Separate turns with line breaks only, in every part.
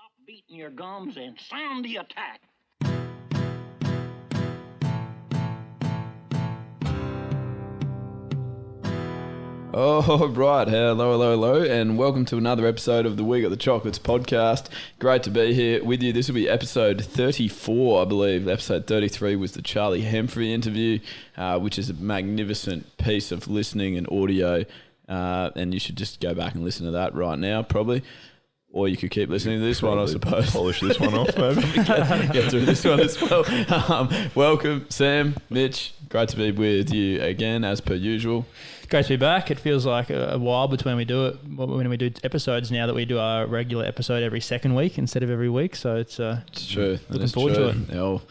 Stop beating your gums and sound the attack.
Oh, right. Hello, and welcome to another episode of the We Got the Chocolates podcast. Great to be here with you. This will be episode 34, I believe. Episode 33 was the Charlie Hemfrey interview, which is a magnificent piece of listening and audio, and you should just go back and listen to that right now, probably. Or you could keep listening to this one, I suppose.
Polish this one off, maybe.
Get through this one as well. Welcome, Sam, Mitch. Great to be with you again, as per usual.
Great to be back. It feels like a while between we do episodes now that we do our regular episode every second week instead of every week. So it's
true.
Looking forward to it.
Now,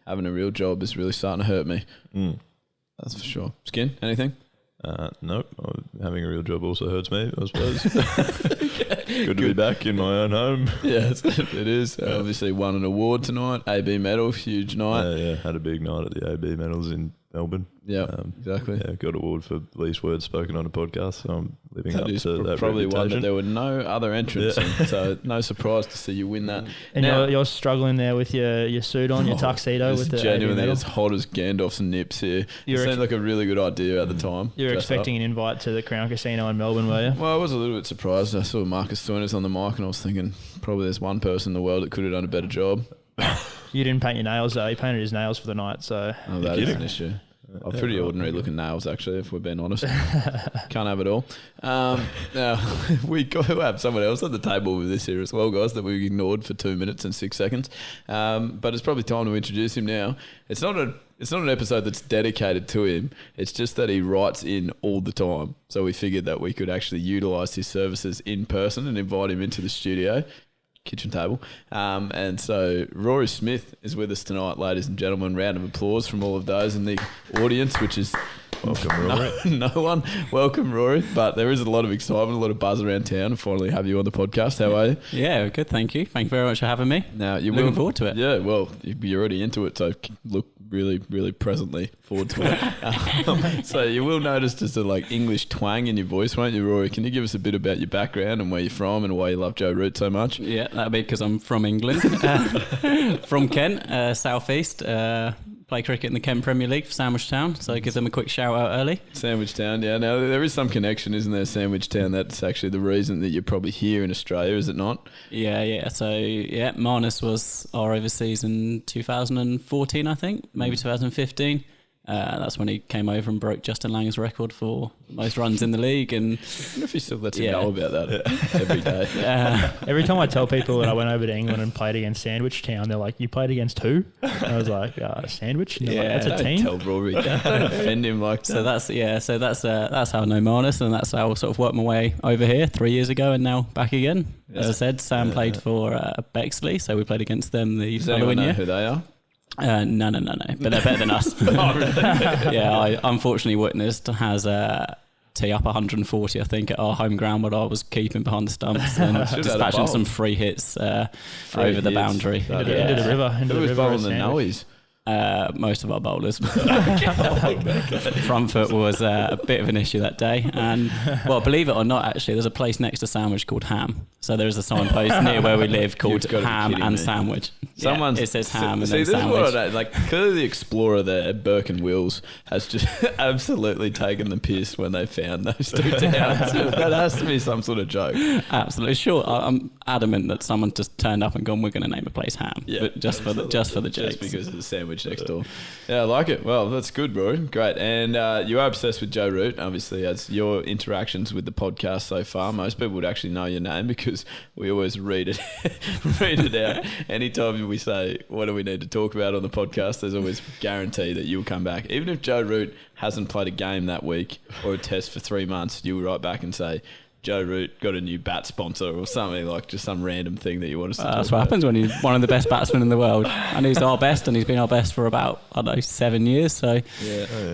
having a real job is really starting to hurt me. That's for sure. Skin, anything?
Nope. Having a real job also hurts me, I suppose. Good to be back in my own home.
Yes, it is. Obviously won an award tonight. AB medal, huge night.
Yeah, had a big night at the AB medals in Melbourne.
Yeah, exactly.
Yeah, got an award for least words spoken on a podcast, so I'm living up to that
probably
reputation.
one that there were no other entrants in, so no surprise to see you win that.
And
now,
you're struggling there with your suit on, your tuxedo with the
genuinely
AB
as hot as Gandalf's nips here. It seemed like a really good idea at the time.
You were expecting an invite to the Crown Casino in Melbourne, were you?
Well, I was a little bit surprised. I saw Marcus Stoinis on the mic and I was thinking probably there's one person in the world that could have done a better job.
You didn't paint your nails though. He painted his nails for the night, so...
Oh, that is an issue. Pretty ordinary looking nails, actually, if we're being honest. Can't have it all. Now, we have someone else at the table with this here as well, guys, that we ignored for 2 minutes and 6 seconds. But it's probably time to introduce him now. It's not an episode that's dedicated to him. It's just that he writes in all the time. So we figured that we could actually utilise his services in person and invite him into the studio. Kitchen table. And so Rory Smith is with us tonight, ladies and gentlemen. Round of applause from all of those in the audience, which is
welcome, Rory.
No one. Welcome, Rory. But there is a lot of excitement, a lot of buzz around town to finally have you on the podcast. How are you?
Yeah, good, thank you. Thank you very much for having me.
Now, you're
looking forward to it.
Yeah, well, you're already into it, so look really, really presently forward to it. So you will notice just a English twang in your voice, won't you, Rory? Can you give us a bit about your background and where you're from and why you love Joe Root so much?
Yeah, that'll be because I'm from England, from Kent, South East. Play cricket in the Kent Premier League for Sandwich Town, so give them a quick shout out early.
Sandwich Town, yeah. Now, there is some connection, isn't there, Sandwich Town? That's actually the reason that you're probably here in Australia, is it not?
Yeah. So, Marnus was our overseas in 2014, I think, maybe 2015. That's when he came over and broke Justin Lang's record for most runs in the league. And
I wonder if he still lets him know about that every day.
Every time I tell people that I went over to England and played against Sandwich Town, they're like, "You played against who?" And I was like, "Sandwich." And they're like, that's a team.
Tell Rory, don't offend him like that.
So that's how I know Marnus, and that's how I sort of worked my way over here 3 years ago, and now back again. As I said, Sam played for Bexley, so we played against them the following year.
Who they are?
No, but they're better than us. Yeah, I unfortunately witnessed has tee up 140, I think, at our home ground, but I was keeping behind the stumps and dispatching some free hits over the boundary.
Into the river.
Who was bowling the nowies?
Most of our bowlers. Front foot was a bit of an issue that day. And, well, believe it or not, actually, there's a place next to Sandwich called Ham. So there is a signpost near where we live called Ham and Sandwich. It says Ham and then Sandwich.
Clearly the explorer there, Burke and Wills, has just absolutely taken the piss when they found those two towns. That has to be some sort of joke.
Absolutely. Sure. I'm adamant that someone just turned up and gone, we're going to name a place Ham. Yeah, but just for the jokes.
Just because of the sandwich next door. Yeah, I like it. Well, that's good, bro. Great. And you are obsessed with Joe Root, obviously, as your interactions with the podcast so far. Most people would actually know your name because we always read it out. Anytime we say, what do we need to talk about on the podcast, there's always guarantee that you'll come back. Even if Joe Root hasn't played a game that week or a test for 3 months, you'll write back and say, Joe Root got a new bat sponsor or something, like just some random thing that you want us to talk about.
That's what happens when you're one of the best batsmen in the world. And he's our best, and he's been our best for about, 7 years. So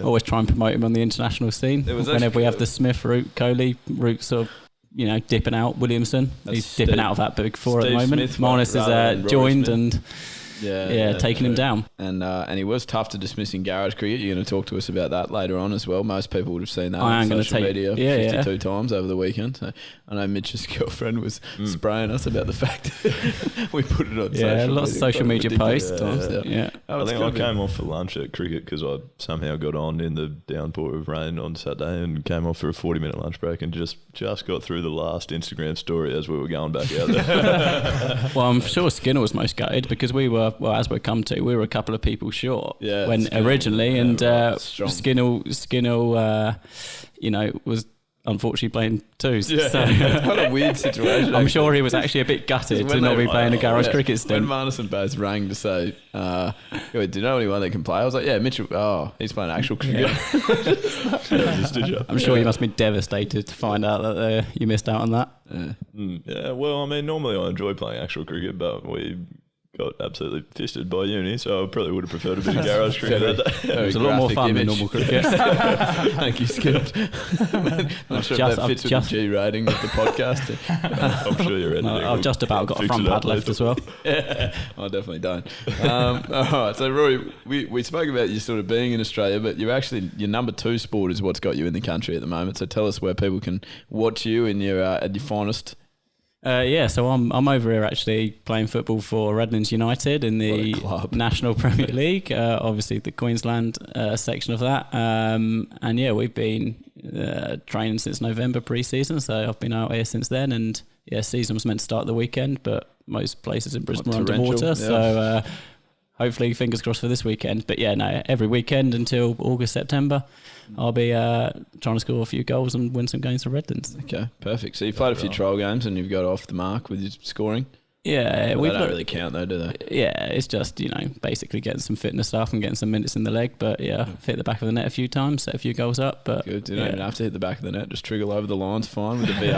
always try and promote him on the international scene. Whenever we have the Smith route, Coley route sort of, dipping out. Williamson, he's dipping out of that big four at the moment. Marnus is joined and... taking him down.
And he was tough to dismiss in garage cricket. You're going to talk to us about that later on as well. Most people would have seen that on social media 52 times over the weekend. So I know Mitch's girlfriend was spraying us about the fact that we put it on social media.
Lots of social media posts.
I think I came off for lunch at cricket because I somehow got on in the downpour of rain on Saturday and came off for a 40-minute lunch break and just got through the last Instagram story as we were going back out there.
Well, I'm sure Skinner was most gutted because we were a couple of people short originally, and Skinner, was unfortunately playing twos. Yeah, so
it's quite a weird situation.
I'm sure he was actually a bit gutted to not be playing a garage cricket stint.
When Marnus and Baz rang to say, do you know anyone that can play? I was like, yeah, Mitchell. He's playing actual cricket.
I'm sure you must be devastated to find out that you missed out on that.
Yeah, well, I mean, normally I enjoy playing actual cricket, but we got absolutely fisted by uni, so I probably would have preferred a bit of garage cricket that day.
It was a lot more fun than normal cricket.
Thank you, Skip. I'm sure that fits with the G rating of the podcast.
I'm sure you're ready.
I've just about got a front pad left as well.
Yeah, I definitely don't. All right, so Rory, we spoke about you sort of being in Australia, but you're actually, your number 2 sport is what's got you in the country at the moment. So tell us where people can watch you in your at your finest.
So I'm over here actually playing football for Redlands United in the National Premier League, obviously the Queensland section of that. We've been training since November pre-season, so I've been out here since then. And season was meant to start the weekend, but most places in Brisbane are underwater. So hopefully, fingers crossed for this weekend. But every weekend until August, September, I'll be trying to score a few goals and win some games for Redlands.
Okay, perfect. So you've played a few trial games and you've got off the mark with your scoring?
Yeah.
They don't really count though, do they?
Yeah, it's just, basically getting some fitness stuff and getting some minutes in the leg. But hit the back of the net a few times, set a few goals up. But
good. You don't even have to hit the back of the net, just triggle over the lines fine with the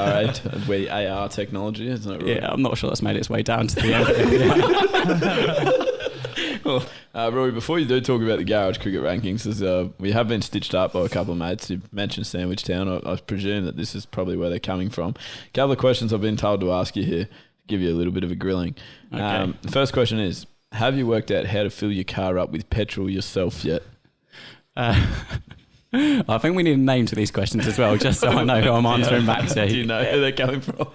AR technology, isn't it? Really?
Yeah, I'm not sure that's made its way down to the end.
Well, Rory, before you do talk about the garage cricket rankings, we have been stitched up by a couple of mates. You mentioned Sandwich Town. I presume that this is probably where they're coming from. A couple of questions I've been told to ask you here to give you a little bit of a grilling. Okay. The first question is, have you worked out how to fill your car up with petrol yourself yet?
I think we need a name to these questions as well, just so I know who I'm answering back to.
Do you know who they're coming from?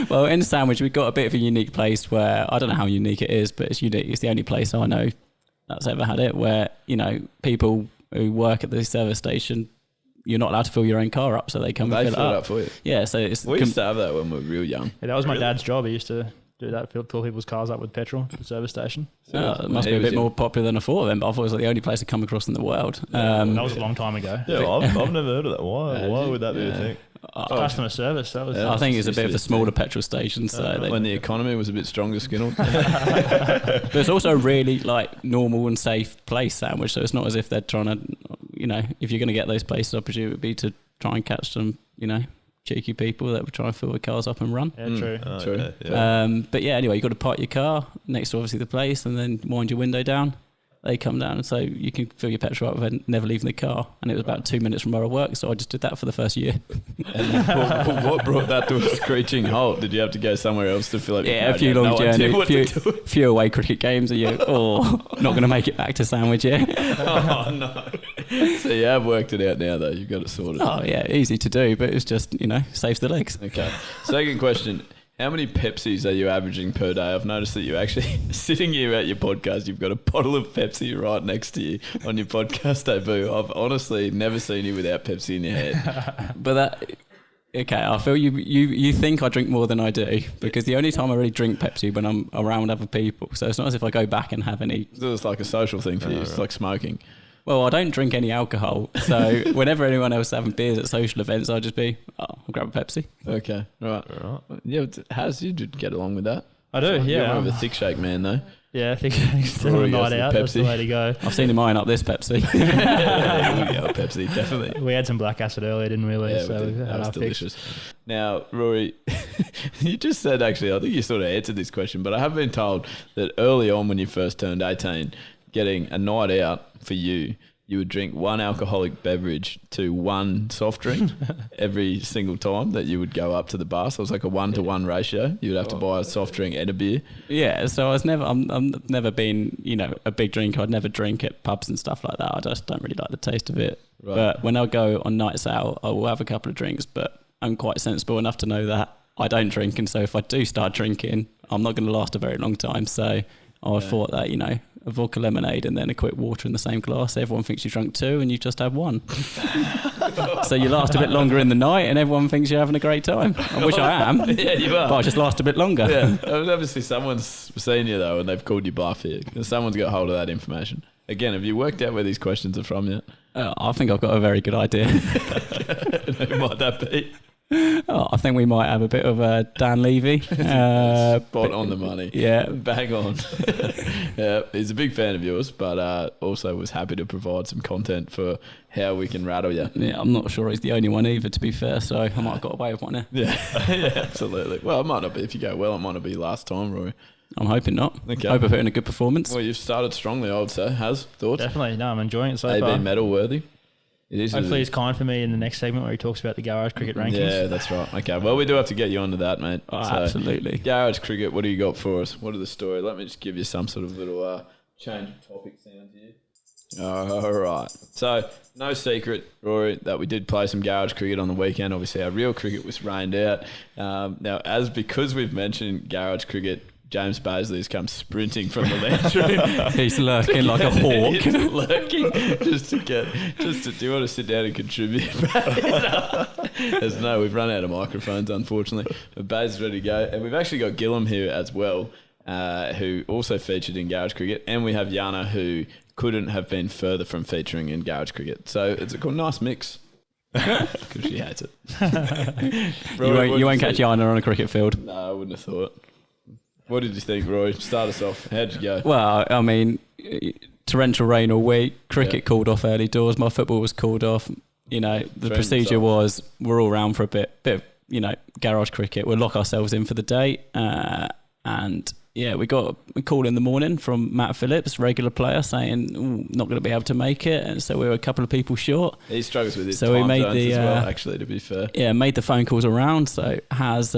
Well, in Sandwich, we've got a bit of a unique place where, I don't know how unique it is, but it's unique. It's the only place I know that's ever had it where, people who work at the service station, you're not allowed to fill your own car up, so they come and fill it up
for you.
Yeah, so it's...
We used to have that when we were real young.
Yeah, that was my dad's job. He used to do that, fill people's cars up with petrol at the service station.
It must be a bit more popular than I thought then, but I thought it was like the only place to come across in the world.
That was a long time ago.
Yeah, I've never heard of that. Why would that be a thing?
Customer service. That was.
I think it's a bit of the smaller petrol station. So
when the economy was a bit stronger, Skinner.
But it's also a really normal and safe place, Sandwich. So it's not as if they're trying to, if you're going to get those places, I presume it would be to try and catch some, cheeky people that would try and fill the cars up and run.
Yeah, true.
True.
Okay, yeah.
Anyway, you've got to park your car next to obviously the place and then wind your window down. They come down, so you can fill your petrol up and never leaving the car. And it was about 2 minutes from where I work, so I just did that for the first year.
And what brought that to a screeching halt? Did you have to go somewhere else to fill it?
Yeah, a few long journeys, few away cricket games, and you're not going to make it back to Sandwich, yeah?
Oh, no. So you have worked it out now, though. You've got it sorted.
Oh, yeah, easy to do, but it's just, saves the legs.
Okay. Second question. How many Pepsis are you averaging per day? I've noticed that you actually, sitting here at your podcast, you've got a bottle of Pepsi right next to you on your podcast debut. I've honestly never seen you without Pepsi in your head.
But I feel you think I drink more than I do, because the only time I really drink Pepsi when I'm around other people. So it's not as if I go back and have any.
It's like a social thing for you. It's like smoking.
Well, I don't drink any alcohol, so whenever anyone else is having beers at social events, I'll just be, I'll grab a Pepsi.
Okay, right. Yeah, how's you get along with that?
I do, yeah.
You're more of a thick shake man, though.
Yeah, I think it's a night out. That's the way to go.
I've seen him eyeing up this Pepsi.
Yeah, Pepsi, definitely.
We had some black acid earlier, didn't we, Leigh?
Yeah,
so
we did. That was delicious. Now, Rory, you just said, actually, I think you sort of answered this question, but I have been told that early on when you first turned 18, getting a night out for you you would drink one alcoholic beverage to one soft drink every single time that you would go up to the bar. So it was like a 1-to-1 ratio. You would have to buy a soft drink and a beer.
Yeah, so I'm never been, a big drinker. I'd never drink at pubs and stuff like that. I just don't really like the taste of it. Right. But when I go on nights out, I will have a couple of drinks, but I'm quite sensible enough to know that I don't drink. And so if I do start drinking, I'm not going to last a very long time. So I thought that, a vodka lemonade and then a quick water in the same glass. Everyone thinks you've drunk 2 and you've just had 1. So you last a bit longer in the night and everyone thinks you're having a great time. I wish I am.
Yeah, you are.
But I just last a bit longer.
Yeah. Obviously someone's seen you though and they've called you bluff here. Someone's got hold of that information. Again, have you worked out where these questions are from yet?
I think I've got a very good idea.
Who might that be?
I think we might have a bit of Dan Levy.
Spot on the money.
Yeah.
Bang on. Yeah, he's a big fan of yours, but also was happy to provide some content for how we can rattle you.
Yeah, I'm not sure he's the only one either, to be fair, so I might have got away with one there.
Yeah, absolutely. Well, it might not be. If you go well, it might not be last time, Rory.
I'm hoping not.
Okay.
Hope I put in a good performance.
Well, you've started strongly, I would say. Has thoughts?
Definitely. No, I'm enjoying it so
AB
far.
medal worthy. It is.
Hopefully he's kind for me in the next segment where he talks about the garage cricket rankings.
Yeah, that's right. Okay, well, we do have to get you onto that, mate.
Oh, absolutely.
Garage cricket, what do you got for us? What are the story? Let me just give you some sort of little change of topic sound here. All right. So, no secret, Rory, that we did play some garage cricket on the weekend. Obviously, our real cricket was rained out. Now, because we've mentioned garage cricket, James Bazley has come sprinting from the lounge room.
He's lurking like a hawk.
He's lurking do you want to sit down and contribute? No, we've run out of microphones, unfortunately. But Baz is ready to go. And we've actually got Gillum here as well, who also featured in garage cricket. And we have Jana, who couldn't have been further from featuring in garage cricket. So it's a nice mix. Because she hates it.
You won't catch Jana on a cricket field.
No, I wouldn't have thought. What did you think, Roy? Start us off. How'd you go?
Well, I mean, torrential rain all week. Cricket called off early doors. My football was called off. The procedure was we're all round for a bit of, garage cricket. We'll lock ourselves in for the day. And yeah, we got a call in the morning from Matt Phillips, regular player, saying not going to be able to make it. And so we were a couple of people short.
He struggles with his
so
time
we made
zones
the,
as well, actually, to be fair.
Yeah, made the phone calls around. So has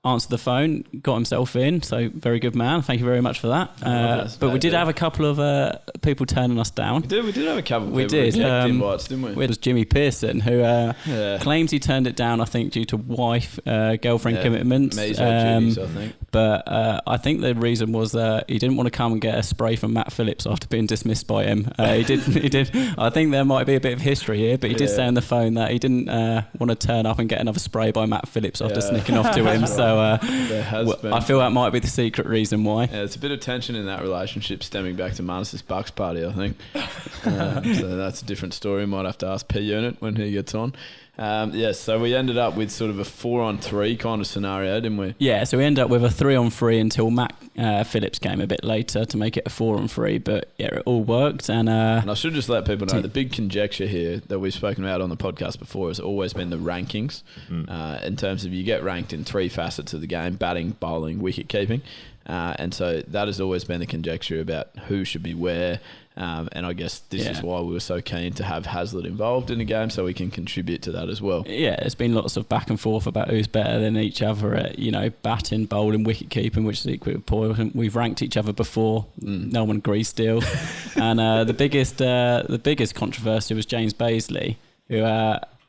answered the phone, got himself in. So very good man. Thank you very much for that. But we did have a couple of people turning us down.
We did have a couple of
people
reject invites, didn't we?
We had Jimmy Pearson, who claims he turned it down, I think, due to wife, girlfriend commitments.
Duties, I think.
But I think the reason was he didn't want to come and get a spray from Matt Phillips after being dismissed by him. He did. I think there might be a bit of history here, but he did say on the phone that he didn't want to turn up and get another spray by Matt Phillips after snicking off to him. So I feel that might be the secret reason why. Yeah,
there's a bit of tension in that relationship stemming back to Manus' Bucks party, I think. So that's a different story. Might have to ask P Unit when he gets on. So we ended up with sort of a 4-on-3 kind of scenario, didn't we? Yeah,
so we ended up with a 3-on-3 until Matt Phillips came a bit later to make it a 4-on-3. But yeah, it all worked. And
I should just let people know the big conjecture here that we've spoken about on the podcast before has always been the rankings. In terms of you get ranked in 3 facets of the game: batting, bowling, wicket keeping. And so that has always been the conjecture about who should be where. And I guess this is why we were so keen to have Heazlett involved in the game, so we can contribute to that as well. Yeah, there's been lots of back and forth about who's better than each other at, batting, bowling, wicket keeping, which is equally important. We've ranked each other before. No one agrees still. And the biggest controversy was James Bazley, who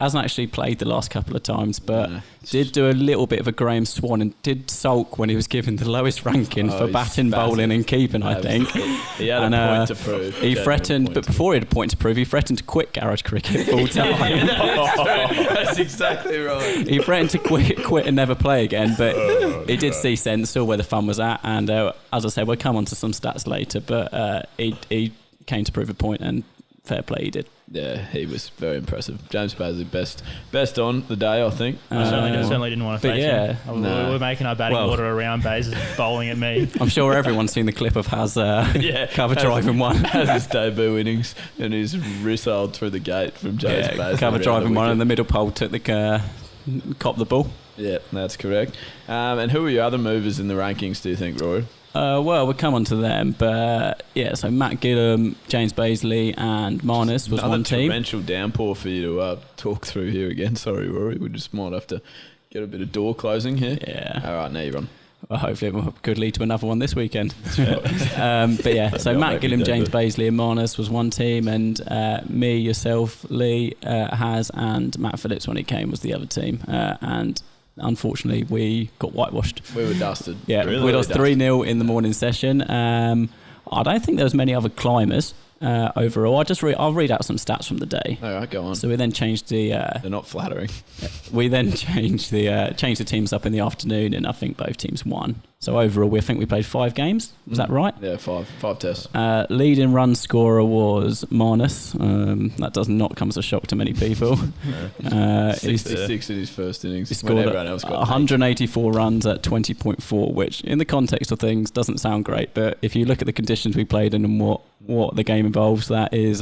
hasn't actually played the last couple of times, but did do a little bit of a Graham Swan and did sulk when he was given the lowest ranking for batting, bowling and keeping, I think. He had a point to prove.
He threatened, but before he had a point to prove, he threatened to quit garage cricket full time.
That's exactly right.
He threatened to quit and never play again, but he did see sense, saw where the fun was at, and as I said, we'll come on to some stats later, but he came to prove a point, and fair play he did.
Yeah, he was very impressive. James Bazley, best on the day, I think.
I certainly didn't want to face him. We were making our batting order around Bazley bowling at me.
I'm sure everyone's seen the clip of Haz cover driving one.
Has his debut innings and he's wristled through the gate from James Bazley.
Cover driving one and the middle pole took the cop the ball.
Yeah, that's correct. And who were your other movers in the rankings, do you think, Rory?
Well, we'll come on to them, but so Matt Gillum, James Baisley, and Marnus was one team.
Another torrential downpour for you to talk through here again. Sorry, Rory, we just might have to get a bit of door closing here.
Yeah.
All right, now you're on.
Well, hopefully it could lead to another one this weekend. But so Matt Gillum, James Baisley, and Marnus was one team, and me, yourself, Leigh, Haz, and Matt Phillips when he came was the other team. And unfortunately, we got whitewashed.
We were dusted.
Yeah, we lost 3-0 in the morning session. I don't think there was many other climbers overall. I'll read out some stats from the day.
All right, go on.
So we then changed the.
They're not flattering.
We then changed the teams up in the afternoon, and I think both teams won. So overall, I think we played 5 games. Was that right?
Yeah, 5 tests.
Leading run scorer was Marnus. That does not come as a shock to many people.
66 in his first innings.
He scored 184 runs at 20.4, which in the context of things doesn't sound great, but if you look at the conditions we played in and what the game involves, that is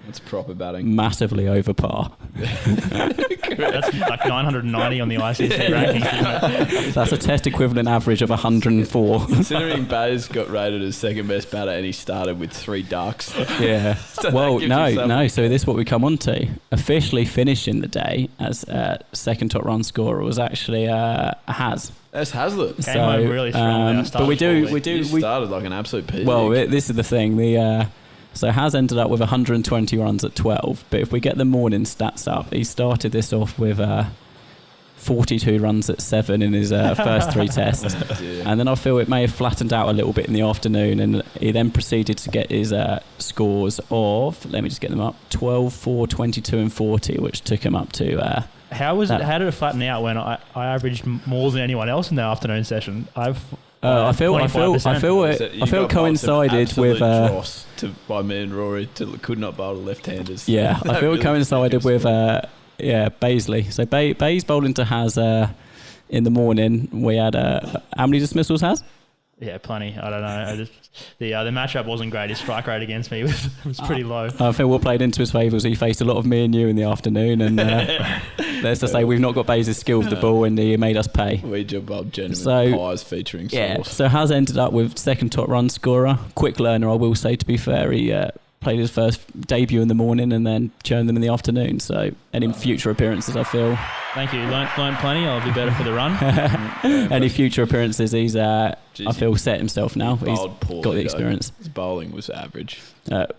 that's proper batting.
Massively over par.
That's like 990 on the ICC rankings.
That's a test equivalent average of 104.
Considering Bays got rated as second best batter and he started with 3 ducks.
Yeah. Well, no. So this is what we come on to. Officially finishing the day as second top run scorer was actually Haz.
That's Heazlett.
Came home really strong.
But we
started like an absolute pig.
Well, this is the thing. So Haz ended up with 120 runs at 12, but if we get the morning stats up, he started this off with 42 runs at 7 in his first 3 tests. And then I feel it may have flattened out a little bit in the afternoon, and he then proceeded to get his scores of, let me just get them up, 12, 4, 22 and 40, which took him up to...
How did it flatten out when I averaged more than anyone else in the afternoon session? I feel it coincided with
by me and Rory could not bowl left-handers.
Yeah, I feel it coincided with Baisley. So Bays bowled into Haz in the morning. We had how many dismissals Haz?
Yeah, plenty. I don't know. The matchup wasn't great. His strike rate against me was pretty low.
I think what played into his favour was he faced a lot of me and you in the afternoon, and let's just say we've not got Bays' skill with the ball, and he made us pay.
We job up genuine pies featuring sauce.
Yeah, so Haz ended up with second top run scorer. Quick learner, I will say, to be fair. He played his first debut in the morning and then churned them in the afternoon. So any future appearances, I feel...
Thank you. Learned plenty. I'll be better for the run.
Any future appearances, he's, I feel, set himself now. He's got the experience.
His bowling was average.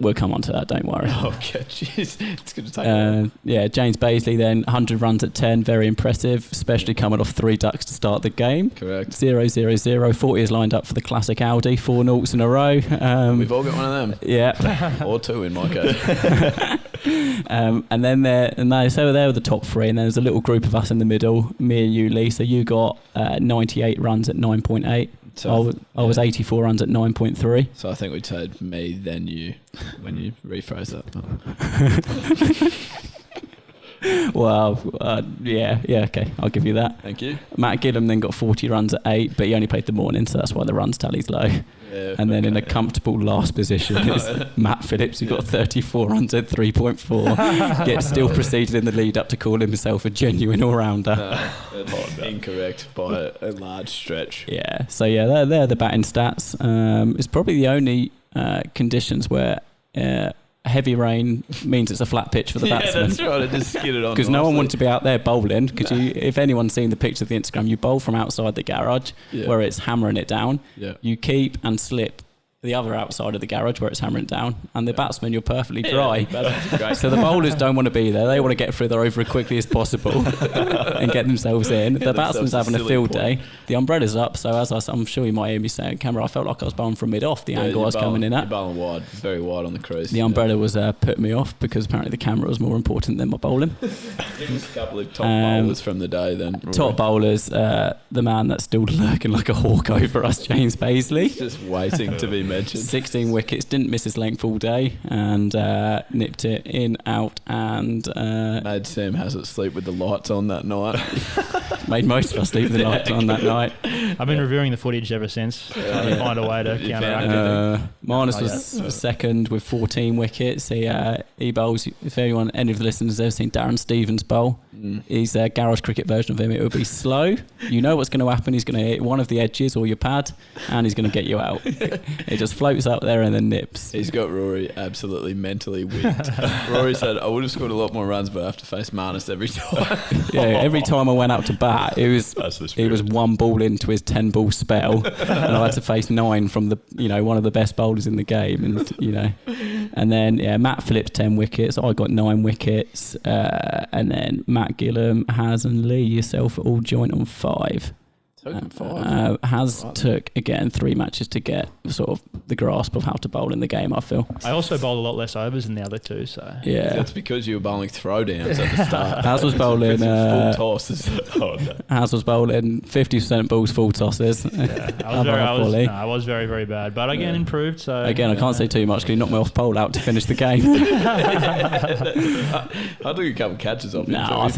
We'll come on to that, don't worry.
Okay, jeez. It's going to take a while.
Yeah, James Baisley then, 100 runs at 10, very impressive, especially coming off 3 ducks to start the game.
Correct.
0-0-0, 40 is lined up for the classic Audi, 4 noughts in a row.
We've all got one of them.
Yeah.
Or 2 in my case.
And then so they were the top 3, and then there's a little group of us in the middle, me and you, Leigh. So you got 98 runs at 9.8. So I was 84 runs at 9.3.
So I think we said me, then you, when you rephrase that.
Well, yeah, okay, I'll give you that.
Thank you.
Matt Gillum then got 40 runs at 8, but he only played the morning, so that's why the runs tally's low.
Yeah,
and then in a comfortable last position is Matt Phillips, who got 34 runs at 3.4. Yet still proceeded in the lead up to call himself a genuine all-rounder.
Incorrect by a large stretch.
Yeah, so yeah, they're the batting stats. It's probably the only conditions where heavy rain means it's a flat pitch for the batsman.
Yeah, that's right. It just skidded on.
Because no one wanted to be out there bowling. Because if anyone's seen the picture of the Instagram, you bowl from outside the garage where it's hammering it down. Yeah. You keep and slip the other outside of the garage where it's hammering down, and the batsman, you're perfectly dry.
Great.
So the bowlers don't want to be there. They want to get through their over as quickly as possible and get themselves in. The batsman's having a field day. The umbrella's up, so as I'm sure you might hear me say on camera, I felt like I was bowling from mid-off, the angle I was coming in at.
You're bowling wide, very wide on the crease.
The umbrella was putting me off because apparently the camera was more important than my bowling.
Just a couple of top bowlers from the day then. Rory.
Top bowlers, the man that's still lurking like a hawk over us, James Baisley.
Just waiting to be mention.
16 wickets, didn't miss his length all day, and nipped it in, out, and
made Sam Heazlett sleep with the lights on that night.
Made most of us sleep with the lights on that night.
I've been reviewing the footage ever since. Trying to find a way to counteract it.
Marnus was second with 14 wickets. He bowls, if any of the listeners have ever seen Darren Stevens bowl, he's a garage cricket version of him. It would be slow. You know what's going to happen. He's going to hit one of the edges or your pad, and he's going to get you out. It just floats up there and then nips.
He's got Rory absolutely mentally whipped. Rory said, I would have scored a lot more runs, but I have to face Marnus every time.
Every time I went out to bat, it was one ball into his 10-ball spell, and I had to face 9 from the one of the best bowlers in the game, and then Matt Phillips 10 wickets. I got 9 wickets, and then Matt Gillam, Haz, and Leigh, yourself all joint on 5. Has took again 3 matches to get sort of the grasp of how to bowl in the game. I feel
I also bowled a lot less overs than the other two, so
that's because you were bowling throwdowns at the start.
Has was bowling
full tosses.
Has was bowling 50% balls full tosses.
I was very, very bad, but again improved. So
again, I can't say too much because he knocked me off pole out to finish the game.
I took a couple of catches off him.
I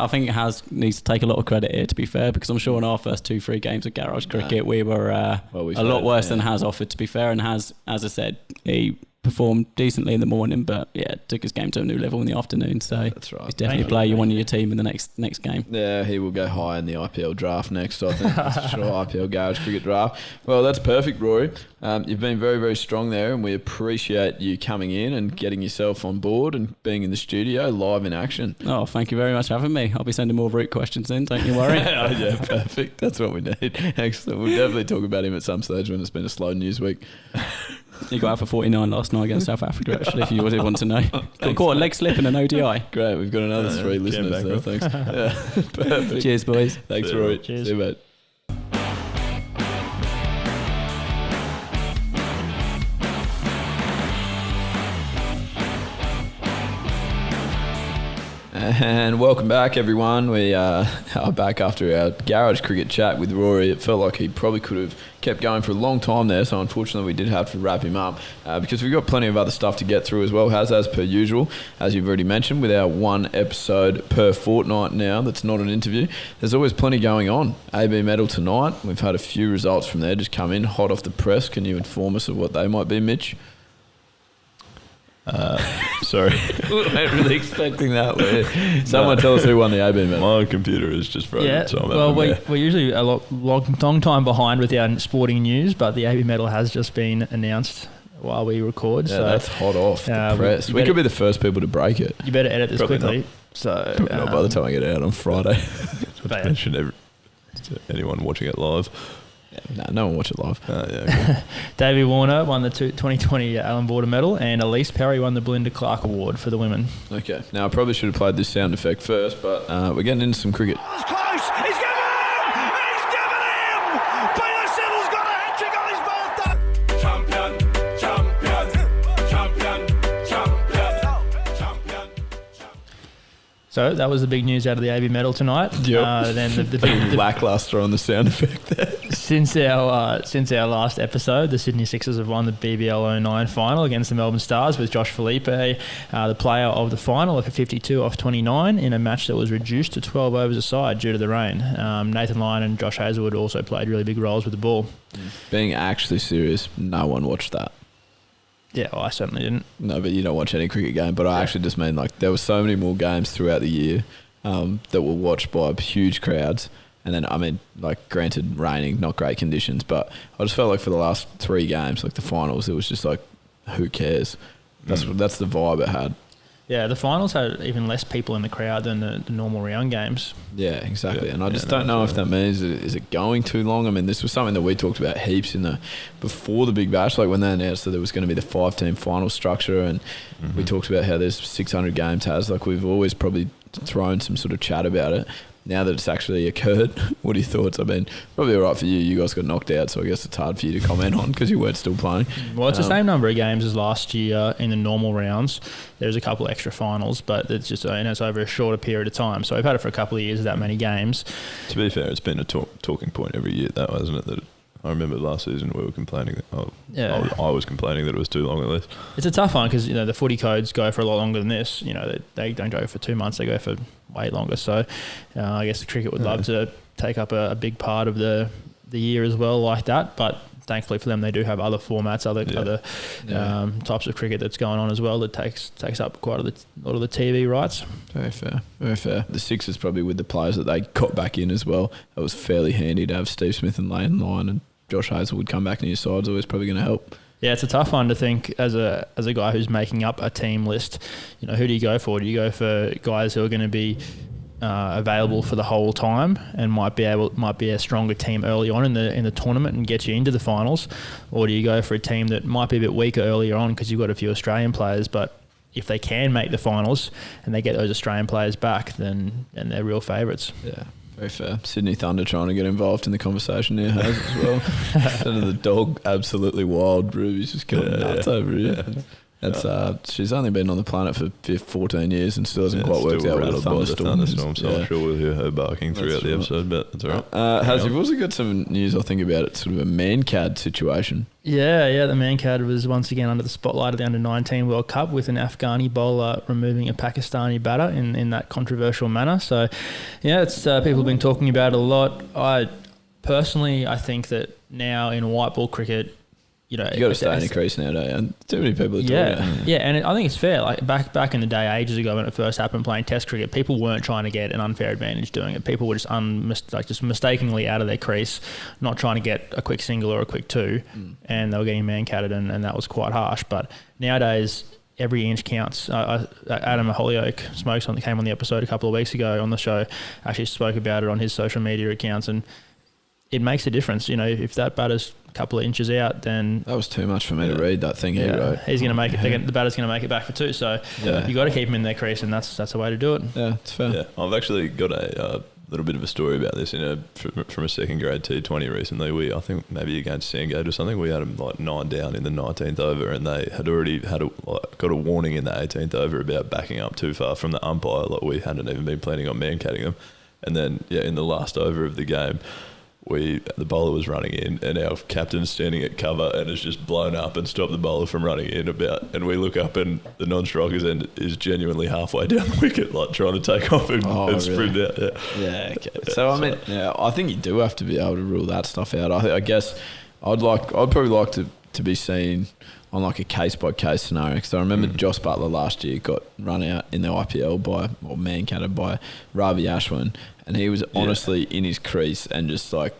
think Has needs to take a lot of credit here, to be fair, because I'm sure in our first 2-3 games of garage cricket we were a lot worse than Has offered, to be fair, and Has, as I said, he performed decently in the morning, but took his game to a new level in the afternoon, so
that's right.
He's definitely a player you want in your team in the next game.
Yeah, he will go high in the IPL draft next, I think. That's for sure. IPL garage cricket draft. Well, that's perfect, Rory. You've been very, very strong there, and we appreciate you coming in and getting yourself on board and being in the studio live in action.
Oh, thank you very much for having me. I'll be sending more root questions in, don't you worry.
Oh, yeah, perfect. That's what we need. Excellent. We'll definitely talk about him at some stage when it's been a slow news week.
He got out for 49 last night against South Africa, actually, if you want to know. Got caught a leg slip in an ODI.
Great, we've got another 3 listeners there, thanks. Perfect.
Cheers, boys.
Thanks, Rory.
Cheers.
See you, mate. And welcome back, everyone. We are back after our garage cricket chat with Rory. It felt like he probably could have kept going for a long time there, so unfortunately we did have to wrap him up because we've got plenty of other stuff to get through as well, as per usual, as you've already mentioned, with our 1 episode per fortnight now that's not an interview. There's always plenty going on. AB medal tonight. We've had a few results from there just come in hot off the press. Can you inform us of what they might be, Mitch?
Sorry.
We weren't really expecting that. Someone tell us who won the AB medal.
My computer is just frozen.
Yeah,
So
we're usually a long time behind with our sporting news, but the AB medal has just been announced while we record.
Yeah,
so
that's hot off the press. We could be the first people to break it.
You better edit this
Probably
quickly.
not.
So
Not by the time I get it out on Friday.
Mention anyone watching it live.
No one watch it live.
Okay.
Davey Warner won the 2020 Allen Border Medal, and Elise Perry won the Belinda Clark Award for the women.
Okay. Now, I probably should have played this sound effect first, but we're getting into some cricket.
It's close. He's given him. He's given him. Peter Siddle's got a hat-trick on his birthday. Champion, champion, champion, champion, champion.
So that was the big news out of the AB medal tonight.
Yep.
Then the
lackluster on the sound effect there.
Since our last episode, the Sydney Sixers have won the BBL 09 final against the Melbourne Stars, with Josh Felipe, the player of the final, for 52 off 29 in a match that was reduced to 12 overs aside due to the rain. Nathan Lyon and Josh Heazlett also played really big roles with the ball.
Being actually serious, no one watched that.
Yeah, well, I certainly didn't.
No, but you don't watch any cricket game. But I actually just mean, like, there were so many more games throughout the year that were watched by huge crowds. And then, I mean, like, granted, raining, not great conditions, but I just felt like for the last 3 games, like the finals, it was just like, who cares? That's the vibe it had.
Yeah, the finals had even less people in the crowd than the normal round games.
Yeah, exactly. And I just don't know if that means, is it going too long? I mean, this was something that we talked about heaps before the Big Bash, like when they announced that there was going to be the 5-team final structure, and we talked about how there's 600 games like we've always probably thrown some sort of chat about it. Now that it's actually occurred, what are your thoughts? I mean, probably all right for you. You guys got knocked out, so I guess it's hard for you to comment on because you weren't still playing.
Well, it's the same number of games as last year in the normal rounds. There's a couple extra finals, but it's just it's over a shorter period of time. So we've had it for a couple of years, that many games.
To be fair, it's been a talking point every year, though, hasn't it? That I remember last season we were complaining that I was complaining that it was too long at least.
It's a tough one because the footy codes go for a lot longer than this. They don't go for 2 months; they go for way longer. So I guess the cricket would love to take up a big part of the year as well, like that. But thankfully for them, they do have other formats, other types of cricket that's going on as well that takes up quite a lot of the TV rights.
Very fair, very fair. The Sixers probably with the players that they got back in as well. It was fairly handy to have Steve Smith and Leigh in line, and Josh Heazlett come back in your side's always probably going to help.
Yeah, it's a tough one to think as a guy who's making up a team list. Who do you go for? Do you go for guys who are going to be available for the whole time and might be a stronger team early on in the tournament and get you into the finals, or do you go for a team that might be a bit weaker earlier on because you've got a few Australian players, but if they can make the finals and they get those Australian players back, then they're real favourites.
Yeah. Very fair. Sydney Thunder trying to get involved in the conversation here has as well. Instead of the dog, absolutely wild. Ruby's just going nuts over here. She's only been on the planet for 14 years and still hasn't quite worked out with a thunderstorm.
So I'm sure we'll hear her barking throughout the episode, but that's all right.
You've also got some news, I think, about it, sort of a Mankad situation.
Yeah, the Mankad was once again under the spotlight of the Under-19 World Cup with an Afghani bowler removing a Pakistani batter in that controversial manner. So, it's people have been talking about it a lot. I think that now in white ball cricket, you got
to stay in the crease now, don't you? Too many people are talking about it.
Yeah, and I think it's fair. Like back in the day, ages ago when it first happened, playing Test cricket, people weren't trying to get an unfair advantage doing it. People were just mistakenly out of their crease, not trying to get a quick single or a quick two, and they were getting man-catted, and that was quite harsh. But nowadays, every inch counts. Adam Holyoke came on the episode a couple of weeks ago on the show, actually spoke about it on his social media accounts, and it makes a difference. If that batter's a couple of inches out, then
that was too much for me to read that thing he wrote.
He's going to make it. The batter's going to make it back for two. So you got to keep him in their crease, and that's the way to do it.
Yeah, it's fair.
Yeah, I've actually got a little bit of a story about this. From a second grade T20 recently. I think maybe against Sandgate or something. We had them like 9 down in the 19th over, and they had already got a warning in the 18th over about backing up too far from the umpire. Like we hadn't even been planning on man-catting them, and then in the last over of the game, the bowler was running in, and our captain's standing at cover and has just blown up and stopped the bowler from running in and we look up and the non-striker's end is genuinely halfway down the wicket, like trying to take off and sprint out.
Yeah, okay. So I think you do have to be able to rule that stuff out. I guess I'd probably like to be seen on like a case-by-case scenario, because I remember Joss Butler last year got run out in the IPL man-catted by Ravi Ashwin, and he was honestly in his crease and just like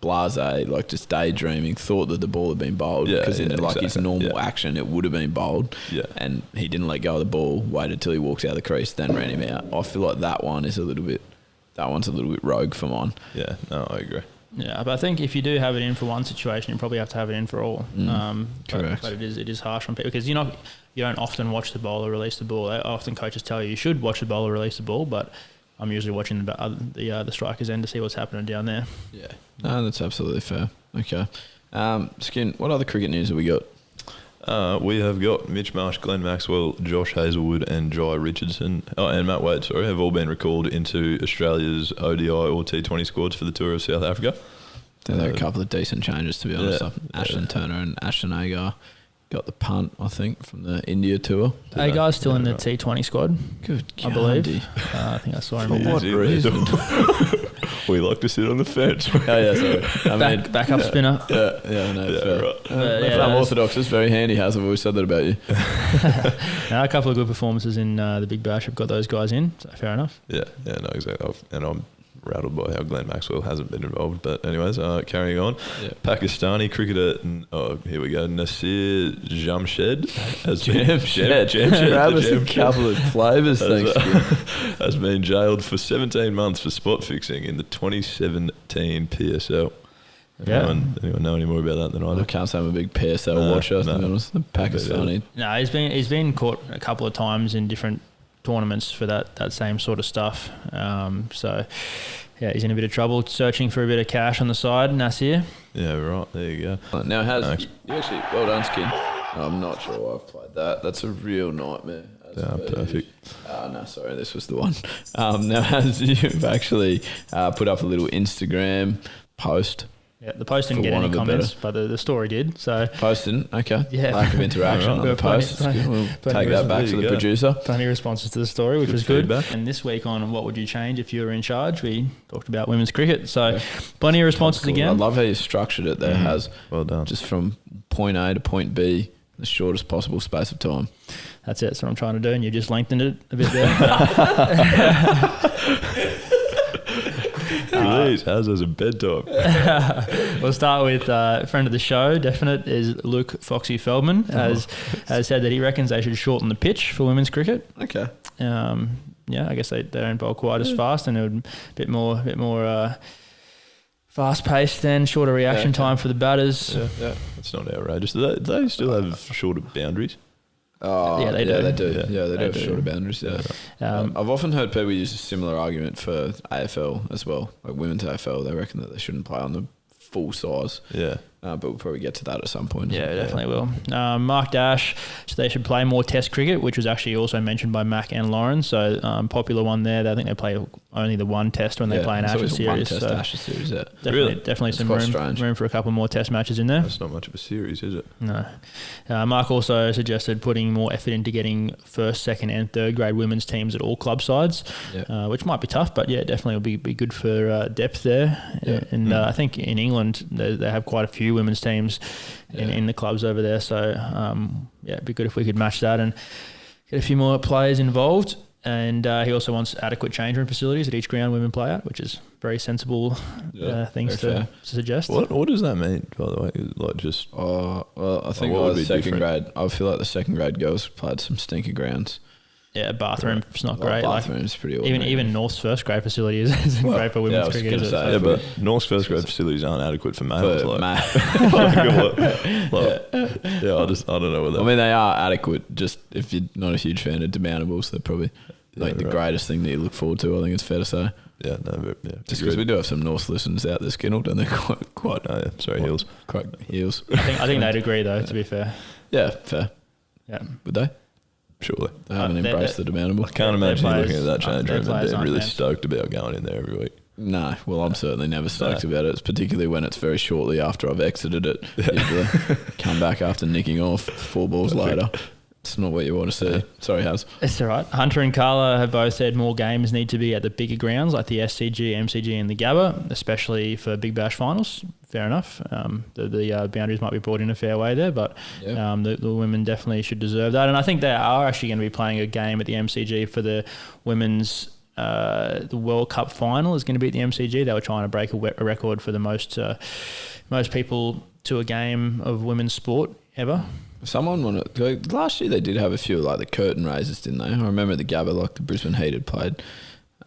blasé, like just daydreaming, thought that the ball had been bowled because in his normal action it would have been bowled, and he didn't let go of the ball, waited till he walks out of the crease, then ran him out. I feel like that one's a little bit rogue for mine.
Yeah, no, I agree.
Yeah, but I think if you do have it in for one situation, you probably have to have it in for all.
Correct.
But it is harsh on people because you don't often watch the bowler release the ball. Often coaches tell you should watch the bowler release the ball, but I'm usually watching the striker's end to see what's happening down there.
Yeah, no, that's absolutely fair. Okay, Skin, what other cricket news have we got?
We have got Mitch Marsh, Glenn Maxwell, Josh Hazlewood and Jai Richardson, and Matt Wade, have all been recalled into Australia's ODI or T20 squads for the Tour of South Africa.
There are a couple of decent changes, to be honest. Ashton Turner and Ashton Agar got the punt, I think, from the India tour.
Agar's still in the T20 squad.
Good,
I believe. I think I saw him.
For what reason?
We like to sit on the fence.
Sorry.
Backup spinner.
Fair.
Right.
Unorthodox is very handy, Has. I've always said that about you.
A couple of good performances in the Big Bash have got those guys in, so fair enough.
No, exactly. And I'm rattled by how Glenn Maxwell hasn't been involved. But anyways, carrying on. Yeah. Pakistani cricketer, here we go, Nasir Jamshed.
Grab us a couple of flavours, thanks.
Has been jailed for 17 months for spot fixing in the 2017 PSL. Anyone know any more about that than I do?
I can't say I'm a big PSL watcher, to be honest. The Pakistani.
No, he's been caught a couple of times in different tournaments for that same sort of stuff. He's in a bit of trouble, searching for a bit of cash on the side. Nasir.
Yeah, right. There you go.
Now, well done, Skin. I'm not sure I've played that. That's a real nightmare.
Perfect.
No, sorry, this was the one. Now, you've actually put up a little Instagram post
Yeah, the post didn't
For
get
want
any
of a
comments, but the story did. So
Posting, okay.
Yeah.
Lack of interaction on the post. We'll take that back to the producer.
plenty of responses to the story, which was
feedback.
good. And this week on What Would You Change If You Were in Charge, we talked about women's cricket. So plenty of responses
Cool. I
again.
love how you structured it there, Has.
Well done.
Just from point A to point B, the shortest possible space of time.
That's it. That's what I'm trying to do, and you just lengthened it a bit there.
Please, how's as a bedtime?
We'll start with a friend of the show, definite, is Luke Foxy Feldman, has said that he reckons they should shorten the pitch for women's cricket.
Okay.
I guess they don't bowl quite as fast, and it would be a bit more fast paced then, shorter reaction time for the batters.
Yeah, that's not outrageous. Do they still have shorter boundaries?
Oh,
Yeah, they do.
They do.
Yeah.
They do have shorter boundaries. Yeah. I've often heard people use a similar argument for AFL as well, like women's AFL. They reckon that they shouldn't play on the full size.
Yeah.
But we'll probably get to that at some point.
Yeah, definitely will. Mark Dash, so they should play more Test cricket, which was actually also mentioned by Mac and Lauren. So popular one there. I think they play only the one Test when they play an Ashes series.
One Test Ashes series. Yeah.
Definitely some room for a couple more Test matches in there.
That's not much of a series, is it?
No. Mark also suggested putting more effort into getting first, second, and third grade women's teams at all club sides, which might be tough, but definitely will be good for depth there.
Yeah.
And I think in England they have quite a few women's teams in the clubs over there. So it'd be good if we could match that and get a few more players involved. And he also wants adequate change room facilities at each ground women play at, which is very sensible things to suggest.
What does that mean, by the way? Like just
well, I think
what would be
second
different?
grade. I feel like the second grade girls played some stinky grounds.
Yeah, bathroom. It's not great.
Bathroom's pretty ordinary.
Even North's first grade facility isn't great for women's cricket. Is it?
yeah, but North's first grade facilities aren't adequate for males.
For
I don't know what that.
I mean, they are adequate. Just if you're not a huge fan of demountables, they're probably the greatest thing that you look forward to. I think it's fair to say.
Yeah, no, but
Just because we do have some North listeners out there, Skinnelled, and they're quite.
Oh, yeah. Sorry, Heels.
Quite heels.
I think they'd agree though. To be fair.
Yeah, fair.
Yeah.
Would they?
Surely.
They haven't embraced the demountable.
I can't imagine you looking at that change room and
players
being
aren't
really
fans.
stoked about going in there every week.
No, well, I'm certainly never stoked about it. It's particularly when it's very shortly after I've exited it. Usually come back after nicking off 4 balls later. It's not what you want to see. Sorry, Haz.
It's all right. Hunter and Carla have both said more games need to be at the bigger grounds like the SCG, MCG and the Gabba, especially for Big Bash finals. Fair enough. The boundaries might be brought in a fair way there, but the women definitely should deserve that. And I think they are actually going to be playing a game at the MCG for the women's the World Cup final is going to be at the MCG. They were trying to break a record for the most people to a game of women's sport ever.
Someone wanted last year. They did have a few like the curtain raisers, didn't they? I remember the Gabba, like the Brisbane Heat had played.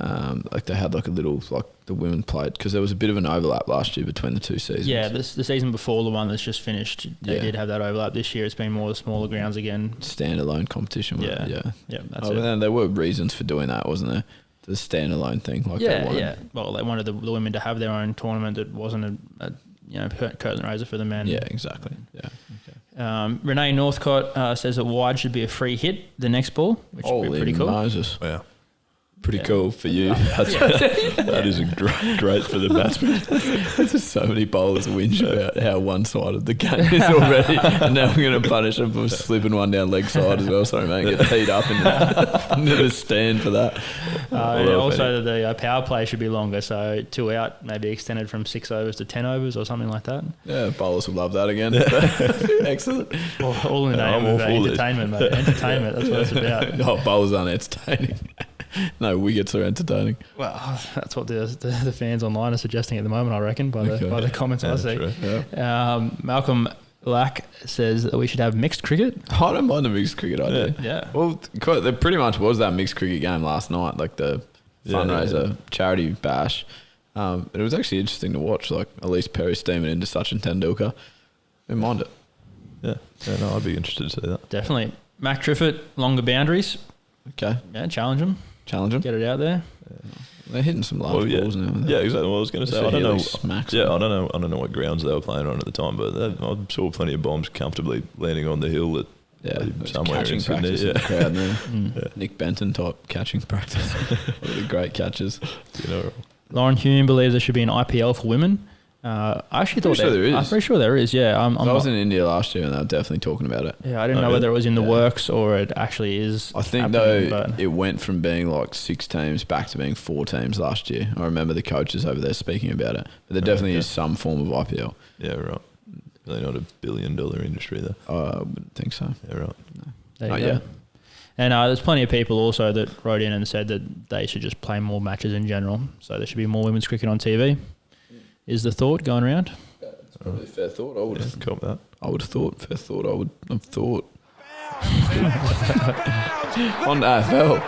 Like they had like a little like the women played because there was a bit of an overlap last year between the two seasons.
Yeah, the season before the one that's just finished, they did have that overlap. This year it's been more the smaller grounds again.
Standalone competition.
Yeah, that's it.
Then there were reasons for doing that, wasn't there? The standalone thing. Like they wanted.
Well, they wanted the women to have their own tournament that wasn't a curtain raiser for the men.
Yeah, exactly. Yeah.
Renee Northcott says that wide should be a free hit the next ball, which would be pretty cool.
Moses.
Wow.
Pretty cool for you.
That is great for the batsman.
There's just so many bowlers whinge about how one-sided the game is already, and now we're going to punish them for slipping one down leg side as well. Sorry, mate, get teed up and never stand for that.
Also, the power play should be longer, so 2 out, maybe extended from 6 overs to 10 overs or something like that.
Yeah, bowlers will love that again. Excellent.
All in the name of entertainment, mate. Entertainment, that's what it's about.
Oh, bowlers aren't entertaining. No, wickets are entertaining.
Well, that's what the fans online are suggesting at the moment, I reckon, by the comments I see.
Right.
Yeah.
Malcolm Lack says that we should have mixed cricket.
I don't mind the mixed cricket idea.
Yeah.
Well, there pretty much was that mixed cricket game last night, like the fundraiser charity bash. It was actually interesting to watch, like Elise Perry steaming into Sachin Tendulkar. Didn't mind it.
Yeah, no, I'd be interested to see that.
Definitely. Mac Triffett, longer boundaries.
Okay.
Yeah, challenge them. Get it out there.
They're hitting some large balls now.
Yeah, exactly. What I was going to say, I don't know.
Smacks
I don't know what grounds they were playing on at the time, but I saw plenty of bombs comfortably landing on the hill at somewhere
catching
in Sydney.
practice in the crowd there. Nick Benton type catching practice. Really great catches.
Lauren Hume believes there should be an IPL for women. I actually thought
Pretty sure there is.
I'm pretty sure there is. Yeah,
I was in India last year and they were definitely talking about it.
Yeah, I didn't know whether it was in the works or it actually is.
I think it went from being like 6 teams back to being 4 teams last year. I remember the coaches over there speaking about it. But there definitely is some form of IPL.
Yeah, right. Really not $1 billion industry though.
I wouldn't think so.
Yeah, right.
No.
Not yet.
And there's plenty of people also that wrote in and said that they should just play more matches in general. So there should be more women's cricket on TV. Is the thought going around?
That's probably a fair thought. I would have
cop that.
I would have thought. Fair thought. I would have thought. On AFL.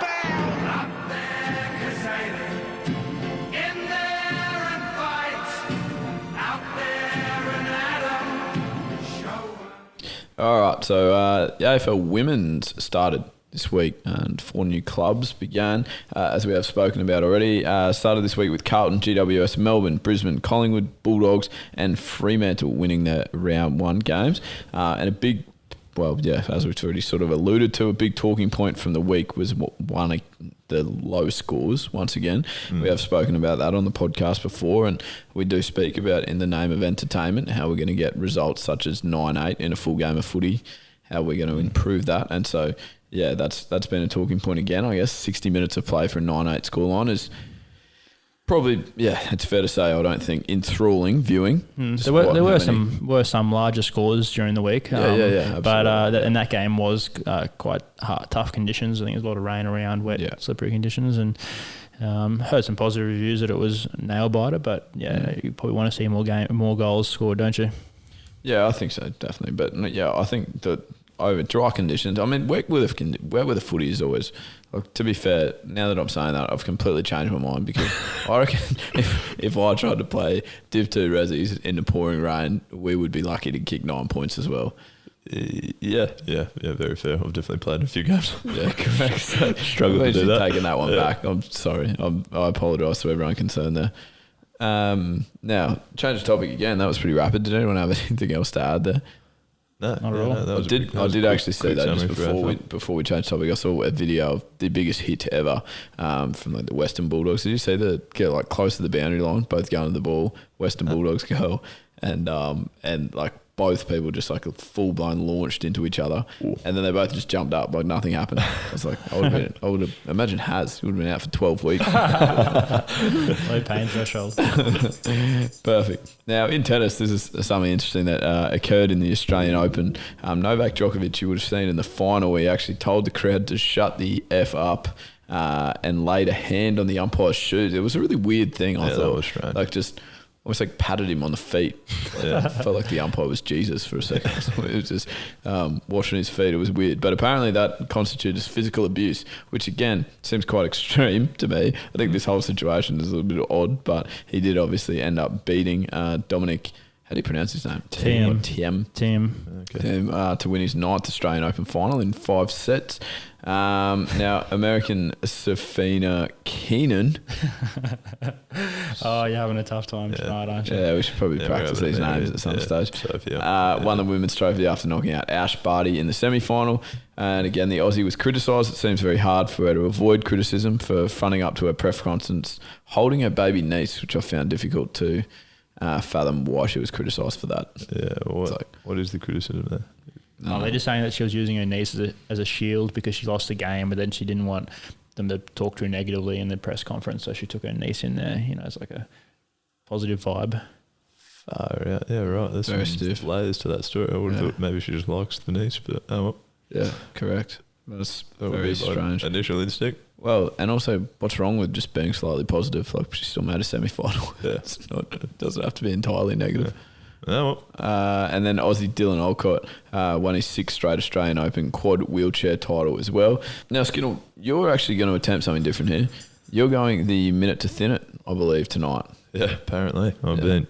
All right, so the AFL Women's started this week and 4 new clubs began, as we have spoken about already. Started this week with Carlton, GWS, Melbourne, Brisbane, Collingwood, Bulldogs and Fremantle winning their round 1 games. And a big, as we've already sort of alluded to, a big talking point from the week was what won the low scores once again. We have spoken about that on the podcast before, and we do speak about in the name of entertainment how we're going to get results such as 9-8 in a full game of footy, how we're going to improve that. And so, yeah, that's been a talking point again. I guess 60 minutes of play for a 9-8 scoreline is probably, it's fair to say, I don't think enthralling viewing.
There were some larger scores during the week.
But
and that game was quite tough conditions. I think there's a lot of rain around, wet, slippery conditions, and heard some positive reviews that it was nail biter. But you probably want to see more goals scored, don't you? Yeah,
I think so, definitely. But I think that over dry conditions, I mean, wet weather footy is always. Look, to be fair, now that I'm saying that, I've completely changed my mind because I reckon if I tried to play Div 2 Rezzies in the pouring rain, we would be lucky to kick 9 points as well.
Yeah, very fair. I've definitely played a few games.
Yeah, correct. So
struggled to do that.
Taking that one back. I'm sorry. I apologise to everyone concerned there. Now, change the topic again. That was pretty rapid. Did anyone have anything else to add there?
No, not at all.
I did actually see that just before we changed topic. I saw a video of the biggest hit ever from like the Western Bulldogs. Did you see the get like close to the boundary line, both going to the ball, Western Bulldogs go, and like both people just like full blown launched into each other, and then they both just jumped up like nothing happened. I was like, I would have imagine he would have been out for 12 weeks.
Low pain threshold.
Perfect. Now in tennis, this is something interesting that occurred in the Australian Open. Novak Djokovic, you would have seen in the final, where he actually told the crowd to shut the F up. And laid a hand on the umpire's shoes. It was a really weird thing. I thought
that was strange.
Like just almost like patted him on the feet. I felt like the umpire was Jesus for a second. It was just washing his feet. It was weird. But apparently that constitutes physical abuse, which again seems quite extreme to me. I think this whole situation is a little bit odd, but he did obviously end up beating Dominic. How do you pronounce his name?
Thiem.
To win his 9th Australian Open final in 5 sets. Now, American Safina Keenan.
Oh, you're having a tough time tonight, aren't you?
Yeah, we should probably practice these names at some stage. Won the women's trophy after knocking out Ash Barty in the semi-final. And again, the Aussie was criticised. It seems very hard for her to avoid criticism for fronting up to her press conference, holding her baby niece, which I found difficult to fathom why she was criticised for that.
Yeah, what is the criticism there?
They're just saying that she was using her niece as a shield because she lost the game, but then she didn't want them to talk to her negatively in the press conference, so she took her niece in there. You know, it's like a positive vibe.
Yeah, right. There's
very
some
stiff
layers to that story. I would have thought maybe she just likes the niece, but oh well.
Yeah, correct. That's very strange.
Initial instinct.
Well, and also, what's wrong with just being slightly positive? Like, she still made a semi-final. It doesn't have to be entirely negative.
Oh, well.
And then Aussie Dylan Olcott won his 6th straight Australian Open quad wheelchair title as well. Now, Skinnell, you're actually going to attempt something different here. You're going the minute to thin it, I believe, tonight.
Yeah, apparently.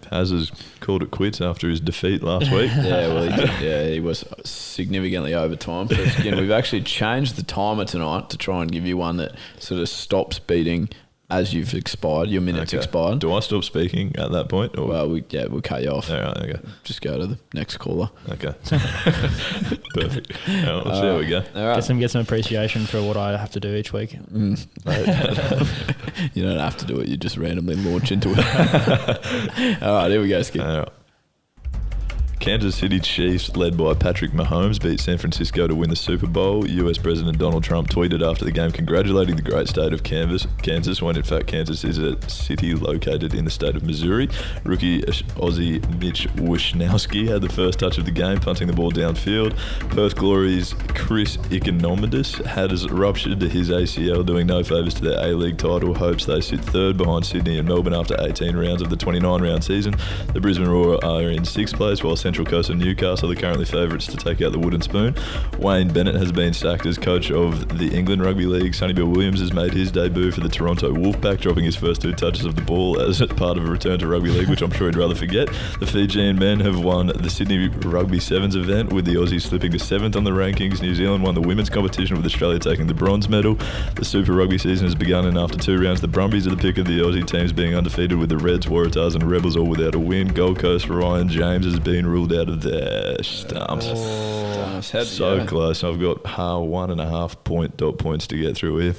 Haz has called it quits after his defeat last week.
Yeah, well, he did. Yeah, he was significantly over time. So again, we've actually changed the timer tonight to try and give you one that sort of stops beating as you've expired, your minute's expired.
Do I stop speaking at that point? Or?
Well, we'll cut you off.
All right, okay.
Just go to the next caller.
Okay. Perfect. Let's see how we go.
All right.
Get some appreciation for what I have to do each week.
You don't have to do it. You just randomly launch into it. All right, here we go, Skip.
All right. Kansas City Chiefs, led by Patrick Mahomes, beat San Francisco to win the Super Bowl. US President Donald Trump tweeted after the game congratulating the great state of Kansas, when in fact Kansas is a city located in the state of Missouri. Rookie Aussie Mitch Wishnowsky had the first touch of the game, punting the ball downfield. Perth Glory's Chris Ikonomidis had ruptured his ACL, doing no favours to their A-League title hopes. They sit third behind Sydney and Melbourne after 18 rounds of the 29-round season. The Brisbane Roar are in 6th place, while Central Coast and Newcastle are currently favourites to take out the wooden spoon. Wayne Bennett has been sacked as coach of the England Rugby League. Sonny Bill Williams has made his debut for the Toronto Wolfpack, dropping his first 2 touches of the ball as part of a return to rugby league, which I'm sure he'd rather forget. The Fijian men have won the Sydney Rugby Sevens event, with the Aussies slipping to 7th on the rankings. New Zealand won the women's competition, with Australia taking the bronze medal. The Super Rugby season has begun, and after 2 rounds, the Brumbies are the pick of the Aussie teams, being undefeated, with the Reds, Waratahs and Rebels all without a win. Gold Coast Ryan James has been ruled out of their stumps. So close. I've got 1.5 dot points to get through here.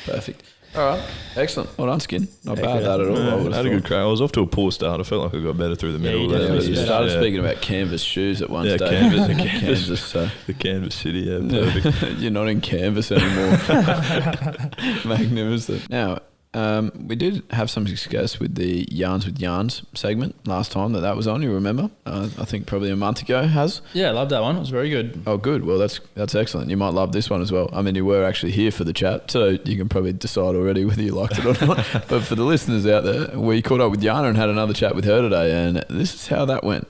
Perfect. All right. Excellent. Well done, Skin. Not bad that at all.
I had a good crack. I was off to a poor start. I felt like I got better through the middle.
You started speaking about canvas shoes at one stage.
Canvas. The Canvas City. Yeah, perfect.
You're not in canvas anymore. Magnificent. Now, we did have some success with the Yarns with Yarns segment last time that was on. You remember? I think probably a month ago.
Yeah, I loved that one. It was very good.
Oh, good. Well, that's excellent. You might love this one as well. I mean, you were actually here for the chat, so you can probably decide already whether you liked it or not. But for the listeners out there, we caught up with Jana and had another chat with her today, and this is how that went.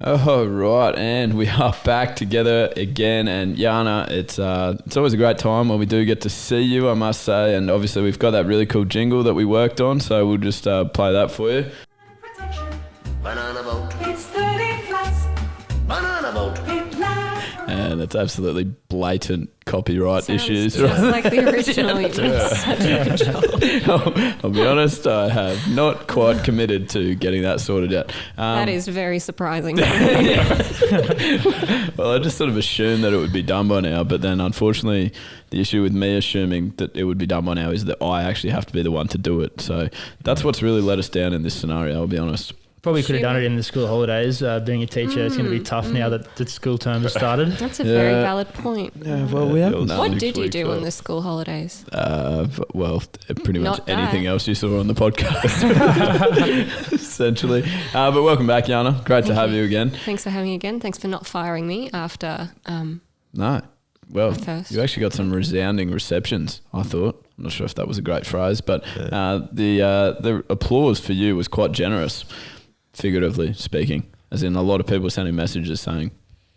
Oh, right, and we are back together again, and Jana, it's always a great time when we do get to see you, I must say, and obviously we've got that really cool jingle that we worked on, so we'll just play that for you.
Banana boat. It's 30 plus. Banana boat. It lasts.
And it's absolutely blatant copyright issues.
Just like the original. You did such a good job.
I'll be honest, I have not quite committed to getting that sorted out.
That is very surprising.
Well, I just sort of assumed that it would be done by now, but then unfortunately the issue with me assuming that it would be done by now is that I actually have to be the one to do it. So that's what's really let us down in this scenario, I'll be honest.
Probably could have done it in the school holidays. Being a teacher, it's going to be tough now that the school term has started.
That's a very valid point.
Yeah, well, we haven't.
What did you do on the school holidays?
Well, pretty much
Not
anything
that.
else you saw on the podcast, essentially. But welcome back, Jana. Great to have you again.
Thanks for having me again. Thanks for not firing me after.
No. Well,
first.
you actually got some resounding receptions, I thought. I'm not sure if that was a great phrase, but the applause for you was quite generous, figuratively speaking. As in, a lot of people sending messages saying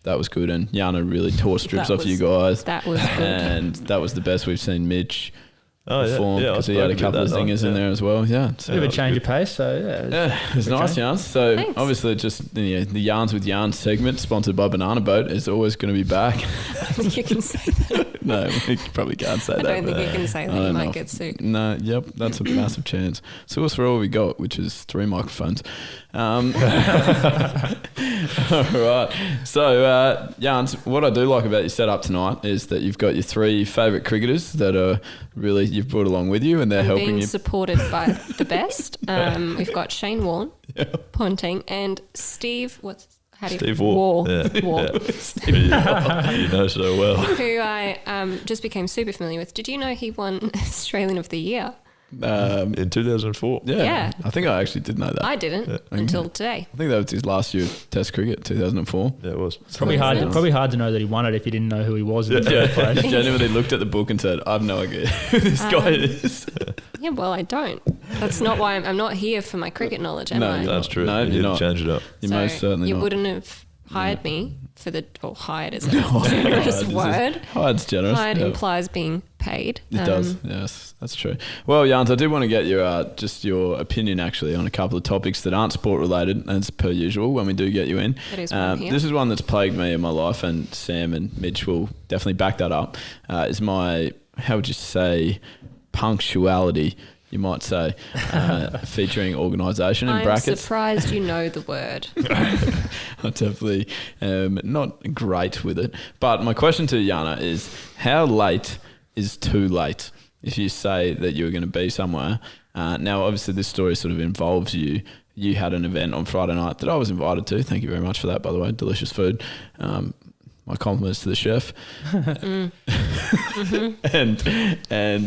that was good, and Jana really tore strips off you guys.
That was good.
And that was the best we've seen Mitch perform,
yeah,
because he had a couple of zingers in there as well. Yeah,
Bit of a change of pace, so
it was nice, Yarns. So
Thanks.
obviously, just the Yarns with Yarns segment, sponsored by Banana Boat, is always going to be back.
I think you can say that.
No, we probably can't say
I
that.
don't think you can say that. You might get sued.
No, yep, that's a massive chance. So us for all we got, which is 3 microphones. All right. So, Yarns, what I do like about your setup tonight is that you've got your 3 favourite cricketers that are really you've brought along with you, and they're helping
Being
you.
supported by the best. We've got Shane Warne, Ponting, and Steve.
Steve Waugh. Yeah.
Waugh.
You know so well.
Who I just became super familiar with. Did you know he won Australian of the Year?
In 2004.
Yeah.
I think I actually did know that.
I didn't until today.
I think that was his last year of Test cricket, 2004.
Yeah, it was.
probably hard to know that he won it if you didn't know who he was in the first place.
He genuinely looked at the book and said, I have no idea who this guy is.
Yeah, well, I don't. That's not why I'm not here for my cricket knowledge, am I?
That's true.
No,
you
you're
did
not.
change it up.
You're
So
most certainly
you
not.
wouldn't have hired me for hired is a generous word.
Hired's generous.
Hired
Yeah.
implies being paid.
It does. Yes, that's true. Well, Jans, I did want to get your just your opinion actually on a couple of topics that aren't sport related, as per usual when we do get you in.
That is why I'm here.
This is one that's plagued me in my life, and Sam and Mitch will definitely back that up. Is my, how would you say, punctuality, you might say, featuring organisation in brackets.
I'm surprised you know the word.
I definitely am not great with it. But my question to Jana is, how late is too late if you say that you're going to be somewhere? Now, obviously, this story sort of involves you. You had an event on Friday night that I was invited to. Thank you very much for that, by the way. Delicious food. My compliments to the chef. And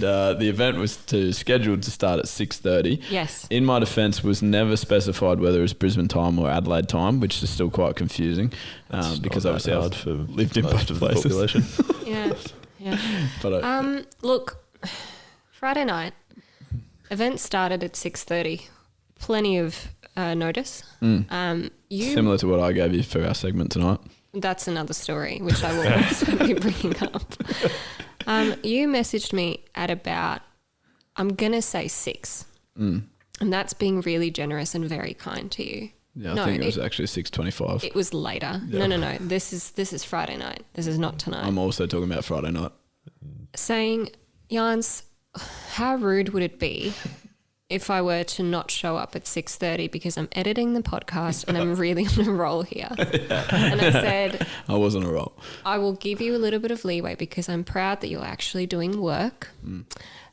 the event was scheduled to start at 6:30.
Yes.
In my defence, was never specified whether it was Brisbane time or Adelaide time, which is still quite confusing because obviously I've lived in both places.
Yeah.
But
look, Friday night, event started at 6:30. Plenty of notice.
similar to what I gave you for our segment tonight.
That's another story, which I will also be bringing up. You messaged me at about, I'm going to say 6. And that's being really generous and very kind to you.
Yeah, I think it was actually 6:25.
It was later. Yeah. No. This is Friday night. This is not tonight.
I'm also talking about Friday night.
Saying, Jans, how rude would it be if I were to not show up at 6:30 because I'm editing the podcast and I'm really on a roll here? And I said,
I was on a roll.
I will give you a little bit of leeway because I'm proud that you're actually doing work.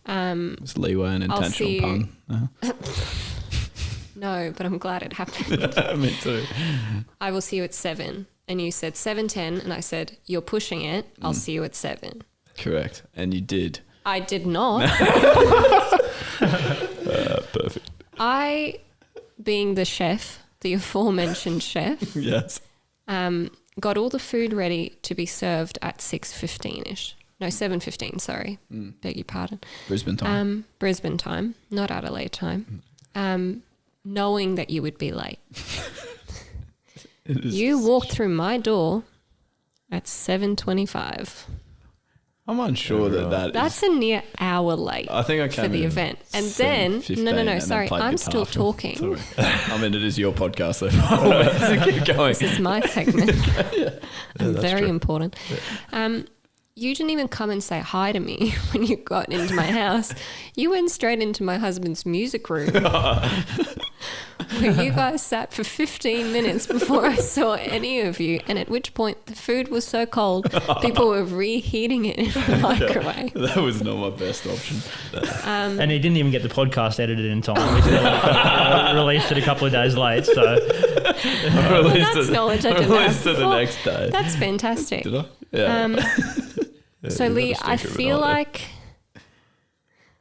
It's leeway and intentional pun.
No, but I'm glad it happened.
Me too.
I will see you at 7. And you said 7:10 and I said, you're pushing it. I'll see you at 7.
Correct. And you did.
I did not.
Perfect.
I, being the chef, the aforementioned chef,
Yes.
got all the food ready to be served at 6:15ish. No, 7:15, sorry. Beg your pardon.
Brisbane time.
Brisbane time, not Adelaide time. Knowing that you would be late. You walked through my door at 7:25.
I'm unsure that
That's a near hour late.
I think I came
for the
in
event. And then, no, sorry, I'm still talking.
Sorry. I mean, it is your podcast, so I'll keep going.
This is my segment.
that's
Very
true.
important. You didn't even come and say hi to me when you got into my house. You went straight into my husband's music room where you guys sat for 15 minutes before I saw any of you, and at which point the food was so cold people were reheating it in the microwave.
That was not my best option.
And he didn't even get the podcast edited in time. We still released it a couple of days late. So
That's knowledge I didn't have
Released it the
before.
next day.
That's fantastic.
Did I? Yeah.
So
you
Leigh,
got a
I
stinker of a
feel
night,
like...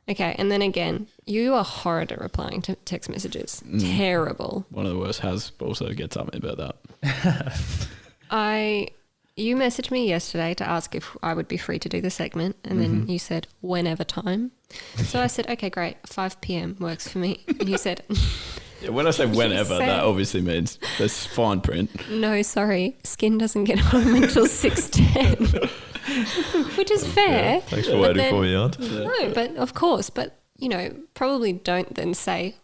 Okay, and then again, you are horrid at replying to text messages. Terrible.
One of the worst has also gets at me about that.
You messaged me yesterday to ask if I would be free to do the segment, and then you said whenever time. So I said, okay, great, 5 p.m. works for me. And you said,
Yeah, when I say whenever,
said-
that obviously means there's fine print.
no, sorry, Skin doesn't get home until 6:10. Which is fair.
Thanks for
but
waiting
then-
for me, Aunt.
No, but of course, but probably don't then say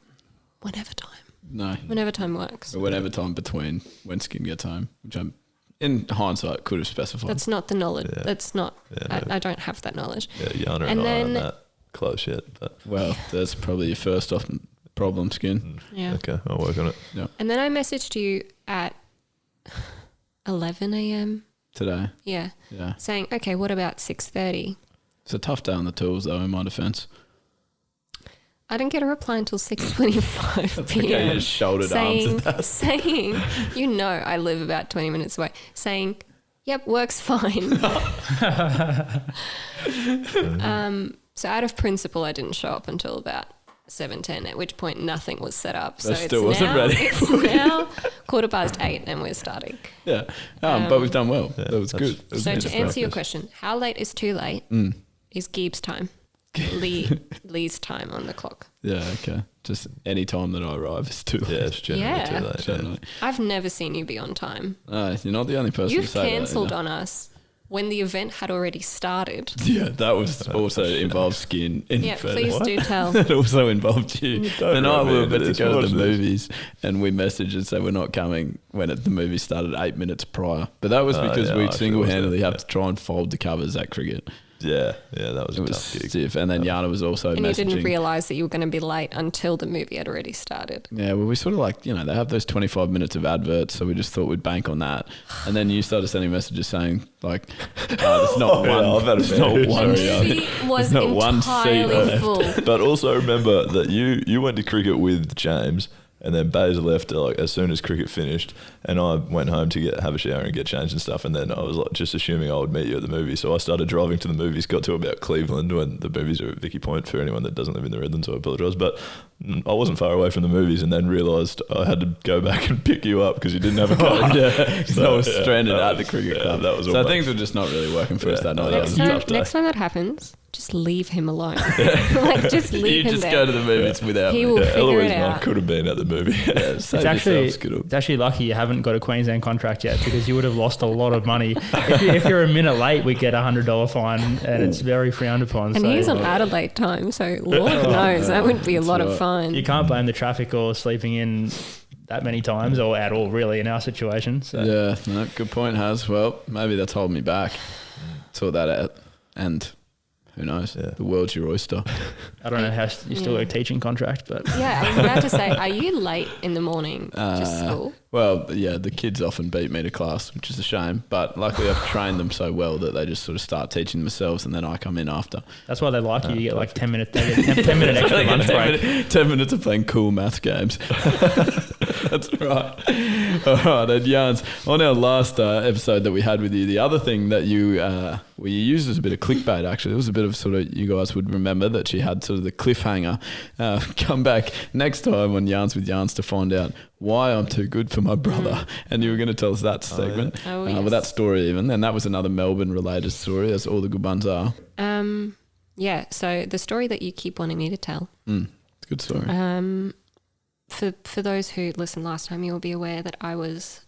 whenever time.
No.
Whenever time works.
Or whenever time between when Skin gets home, which I'm, in hindsight, could have specified.
That's not the knowledge.
Yeah.
That's not.
Yeah, no.
I don't have that knowledge.
Yeah, Jana
And
and I
then-
aren't that close yet, but
Well, that's probably your first off problem, Skin.
Yeah.
okay, I'll work on it.
And then I messaged you at 11 a.m.
Today.
Yeah.
Yeah.
Saying, okay, what about 6:30?
It's a tough day on the tools, though, in my defence.
I didn't get a reply until 6:25 p.m.
Okay, you just shouldered arms at
saying, I live about 20 minutes away. Saying, yep, works fine. So out of principle, I didn't show up until about 7:10, at which point nothing was set up. So
That still wasn't ready.
It's now 8:15 and we're starting.
Yeah. But we've done well.
Yeah,
that was
that's-
good. That was
So
good.
to answer your question, how late is too late is Geeb's time. Leigh's time on the clock.
Yeah, okay. Just any time that I arrive is too late.
Yeah, it's generally
Yeah.
too late.
Generally.
I've never seen you be on time.
You're not the only person
You've
to say
cancelled
that.
on us when the event had already started.
Yeah, that was also involved skin.
Yeah, please do tell.
It also involved you. The night we were meant to go to the
Watch this.
movies, and we messaged and said we're not coming when the movie started 8 minutes prior. But that was because
yeah,
we
I
single-handedly
see,
had to try and fold the covers at cricket.
Yeah, that was
It
a
was
tough gig.
stiff. And then Jana was also
And you
messaging.
didn't realise that you were going to be late until the movie had already started.
Yeah, well, we sort of like, they have those 25 minutes of adverts, so we just thought we'd bank on that. And then you started sending messages saying, like, there's not one.
I've had a
there's not
bad
one.
story,
She was
There's not one seat
entirely
left.
full.
But also remember that you went to cricket with James, and then Bays left like as soon as cricket finished, and I went home to have a shower and get changed and stuff. And then I was like just assuming I would meet you at the movie, so I started driving to the movies. Got to about Cleveland when the movies are at Vicky Point. For anyone that doesn't live in the Redlands, so I apologise. But I wasn't far away from the movies, and then realised I had to go back and pick you up because you didn't have a car.
So I was stranded at the cricket club.
That was
so
all
things were just not really working for us that night.
Next
Yeah.
time that happens, just leave him alone. Like, just leave
You
him
just
there.
go to the movies without
He
me.
will figure
Eloise
it
and I
out.
could have been at the movie.
Save
It's actually lucky you haven't got a Queensland contract yet, because you would have lost a lot of money. If you're a minute late, we get $100 fine, and it's very frowned upon.
And
so
he's on Adelaide time, so Lord knows that would be a lot of fun.
you can't blame the traffic or sleeping in that many times, or at all, really, in our situation. So.
Yeah, no, good point, Haz. Well, maybe that's holding me back. Sort that out. And who knows?
Yeah.
The world's your oyster.
I don't know how you still got a teaching contract, but
Yeah, I was about to say, are you late in the morning to school?
Well, yeah, the kids often beat me to class, which is a shame. But luckily I've trained them so well that they just sort of start teaching themselves, and then I come in after.
that's why they like you. You get like 10 minutes, 10 minute extra lunch break.
10 minutes of playing cool maths games. That's right. All right, and Jans, on our last episode that we had with you, the other thing that you used as a bit of clickbait, actually. It was a bit of sort of, you guys would remember that she had sort of the cliffhanger. Come back next time on Yarns with Jans to find out why I'm too good for my brother. And you were going to tell us that segment.
Oh, yes.
Well, that story even. And that was another Melbourne-related story, as all the good ones are.
Yeah, so the story that you keep wanting me to tell.
It's a good story.
For those who listened last time, you will be aware that I was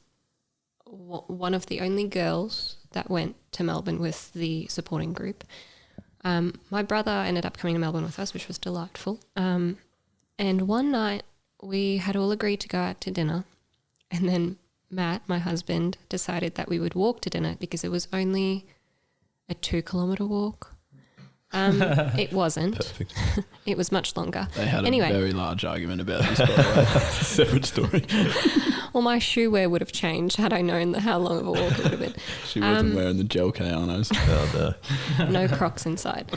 one of the only girls that went to Melbourne with the supporting group. My brother ended up coming to Melbourne with us, which was delightful. And one night we had all agreed to go out to dinner, and then Matt, my husband, decided that we would walk to dinner because it was only a 2-kilometre walk. It wasn't.
Perfect.
It was much longer.
They had
Anyway.
a very large argument about this, by the way. Separate story.
Well, my shoe wear would have changed had I known how long of a walk it would have been.
She wasn't wearing the gel Kayanos.
Oh, no.
No Crocs inside.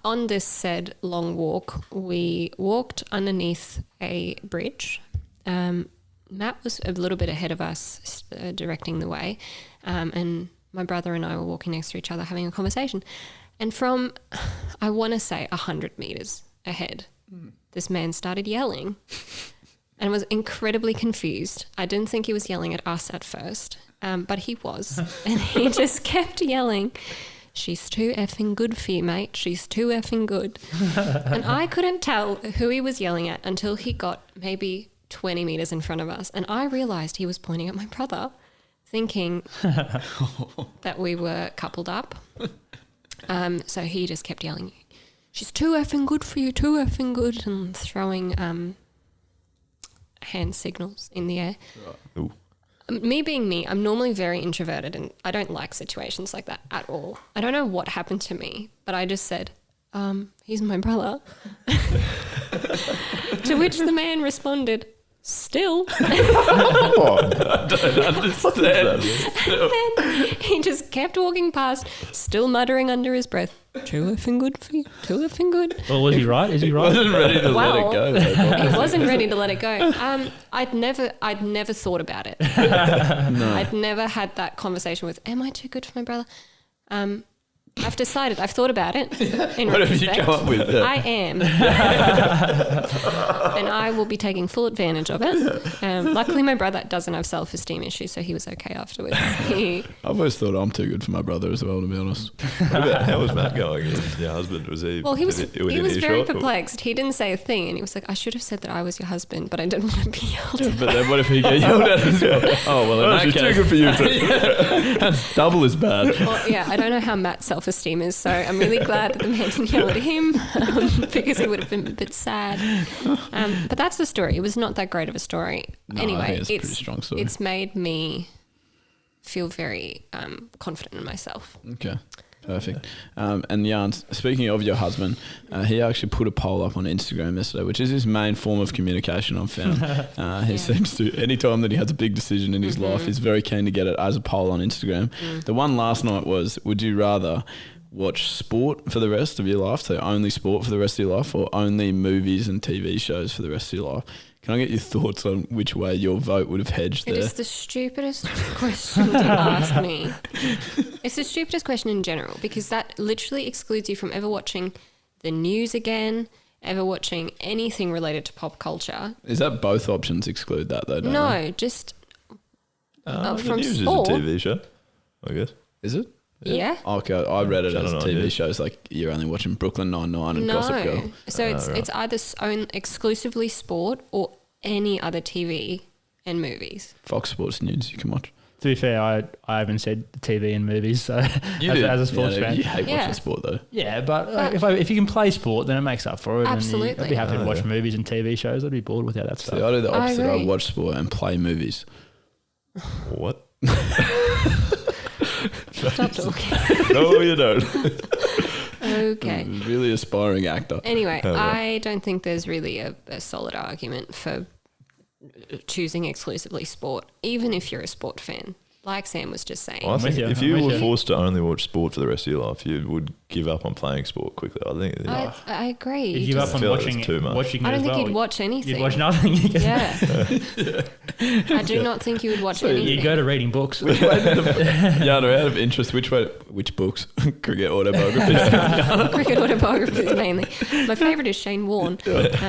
On this said long walk, we walked underneath a bridge. Matt was a little bit ahead of us, directing the way, and my brother and I were walking next to each other having a conversation. And from, I want to say, 100 metres ahead, this man started yelling and was incredibly confused. I didn't think he was yelling at us at first, but he was. And he just kept yelling, "She's too effing good for you, mate. She's too effing good." And I couldn't tell who he was yelling at until he got maybe 20 metres in front of us. And I realised he was pointing at my brother, thinking that we were coupled up. So he just kept yelling, "She's too effing good for you, too effing good," and throwing hand signals in the air.
Ooh.
Me being me, I'm normally very introverted and I don't like situations like that at all. I don't know what happened to me, but I just said, "He's my brother." To which the man responded, "Still."
I don't understand.
And then he just kept walking past, still muttering under his breath, "Too effing good for you, too effing good."
well, was he right? Is he right?
Wasn't ready to let it
Well,
go. though.
He wasn't ready to let it go. I'd never thought about it. I'd never had that conversation with, "Am I too good for my brother?" I've decided. I've thought about it. In
What have you
retrospect.
come up with? Yeah.
I am. And I will be taking full advantage of it. Luckily, my brother doesn't have self-esteem issues, so he was okay afterwards.
I've always thought I'm too good for my brother as well, to be honest.
How was Matt going? Your husband, was he?
Well, he was
within
very
earshot, or-
perplexed. He didn't say a thing, and he was like, I should have said that I was your husband, but I didn't want to be yelled at.
But then what if he get yelled at as well? Oh, well, in that
she's
case,
too good for you too.
that's double as bad.
Well, yeah, I don't know how Matt's self-esteem is, so I'm really glad that the man didn't yell at him because he would have been a bit sad. But that's the story. It was not that great of a story.
No, I
anyway,
think it's a pretty strong story.
It's made me feel very confident in myself.
Okay. Perfect. And Jan, speaking of your husband, he actually put a poll up on Instagram yesterday, which is his main form of communication, I've found. He seems to, anytime that he has a big decision in his life, he's very keen to get it as a poll on Instagram. The one last night was, would you rather watch sport for the rest of your life, so only sport for the rest of your life, or only movies and TV shows for the rest of your life? Can I get your thoughts on which way your vote would have hedged
It
there?
is the stupidest question to ask me. It's the stupidest question in general because that literally excludes you from ever watching the news again, ever watching anything related to pop culture.
Is that both options exclude that though? Don't they?
No, just
The
from
News
sport.
is a TV show, I guess.
Is it?
Yeah.
Okay, I read it as
Channel 9
TV
News.
shows like you're only watching Brooklyn Nine-Nine and Gossip Girl.
No. So it's either own exclusively sport or any other TV and movies.
Fox Sports News you can watch.
To be fair, I haven't said TV and movies, so as a sports fan.
You hate
Yeah.
watching sport though.
Yeah, but if you can play sport, then it makes up for it.
Absolutely.
And I'd be happy to watch movies and TV shows. I'd be bored without that
See, I
stuff.
do the opposite. I
agree.
watch sport and play movies.
What?
Stop talking.
No, you don't.
Okay.
Really aspiring actor.
Anyway, I don't think there's really a solid argument for choosing exclusively sport, even if you're a sport fan. Like Sam was just saying.
I think
with you.
if you
I'm with
were
you.
forced to only watch sport for the rest of your life, you would give up on playing sport quickly. I think.
I agree.
You give up on
feel like
watching
it's too much.
watching
I
it
don't
as
think
well.
you'd watch anything.
You'd watch nothing.
Yeah. I do not think you would watch anything.
You'd go to reading books.
Jana, out of interest, which books? Cricket autobiographies.
Cricket autobiographies mainly. My favourite is Shane Warne.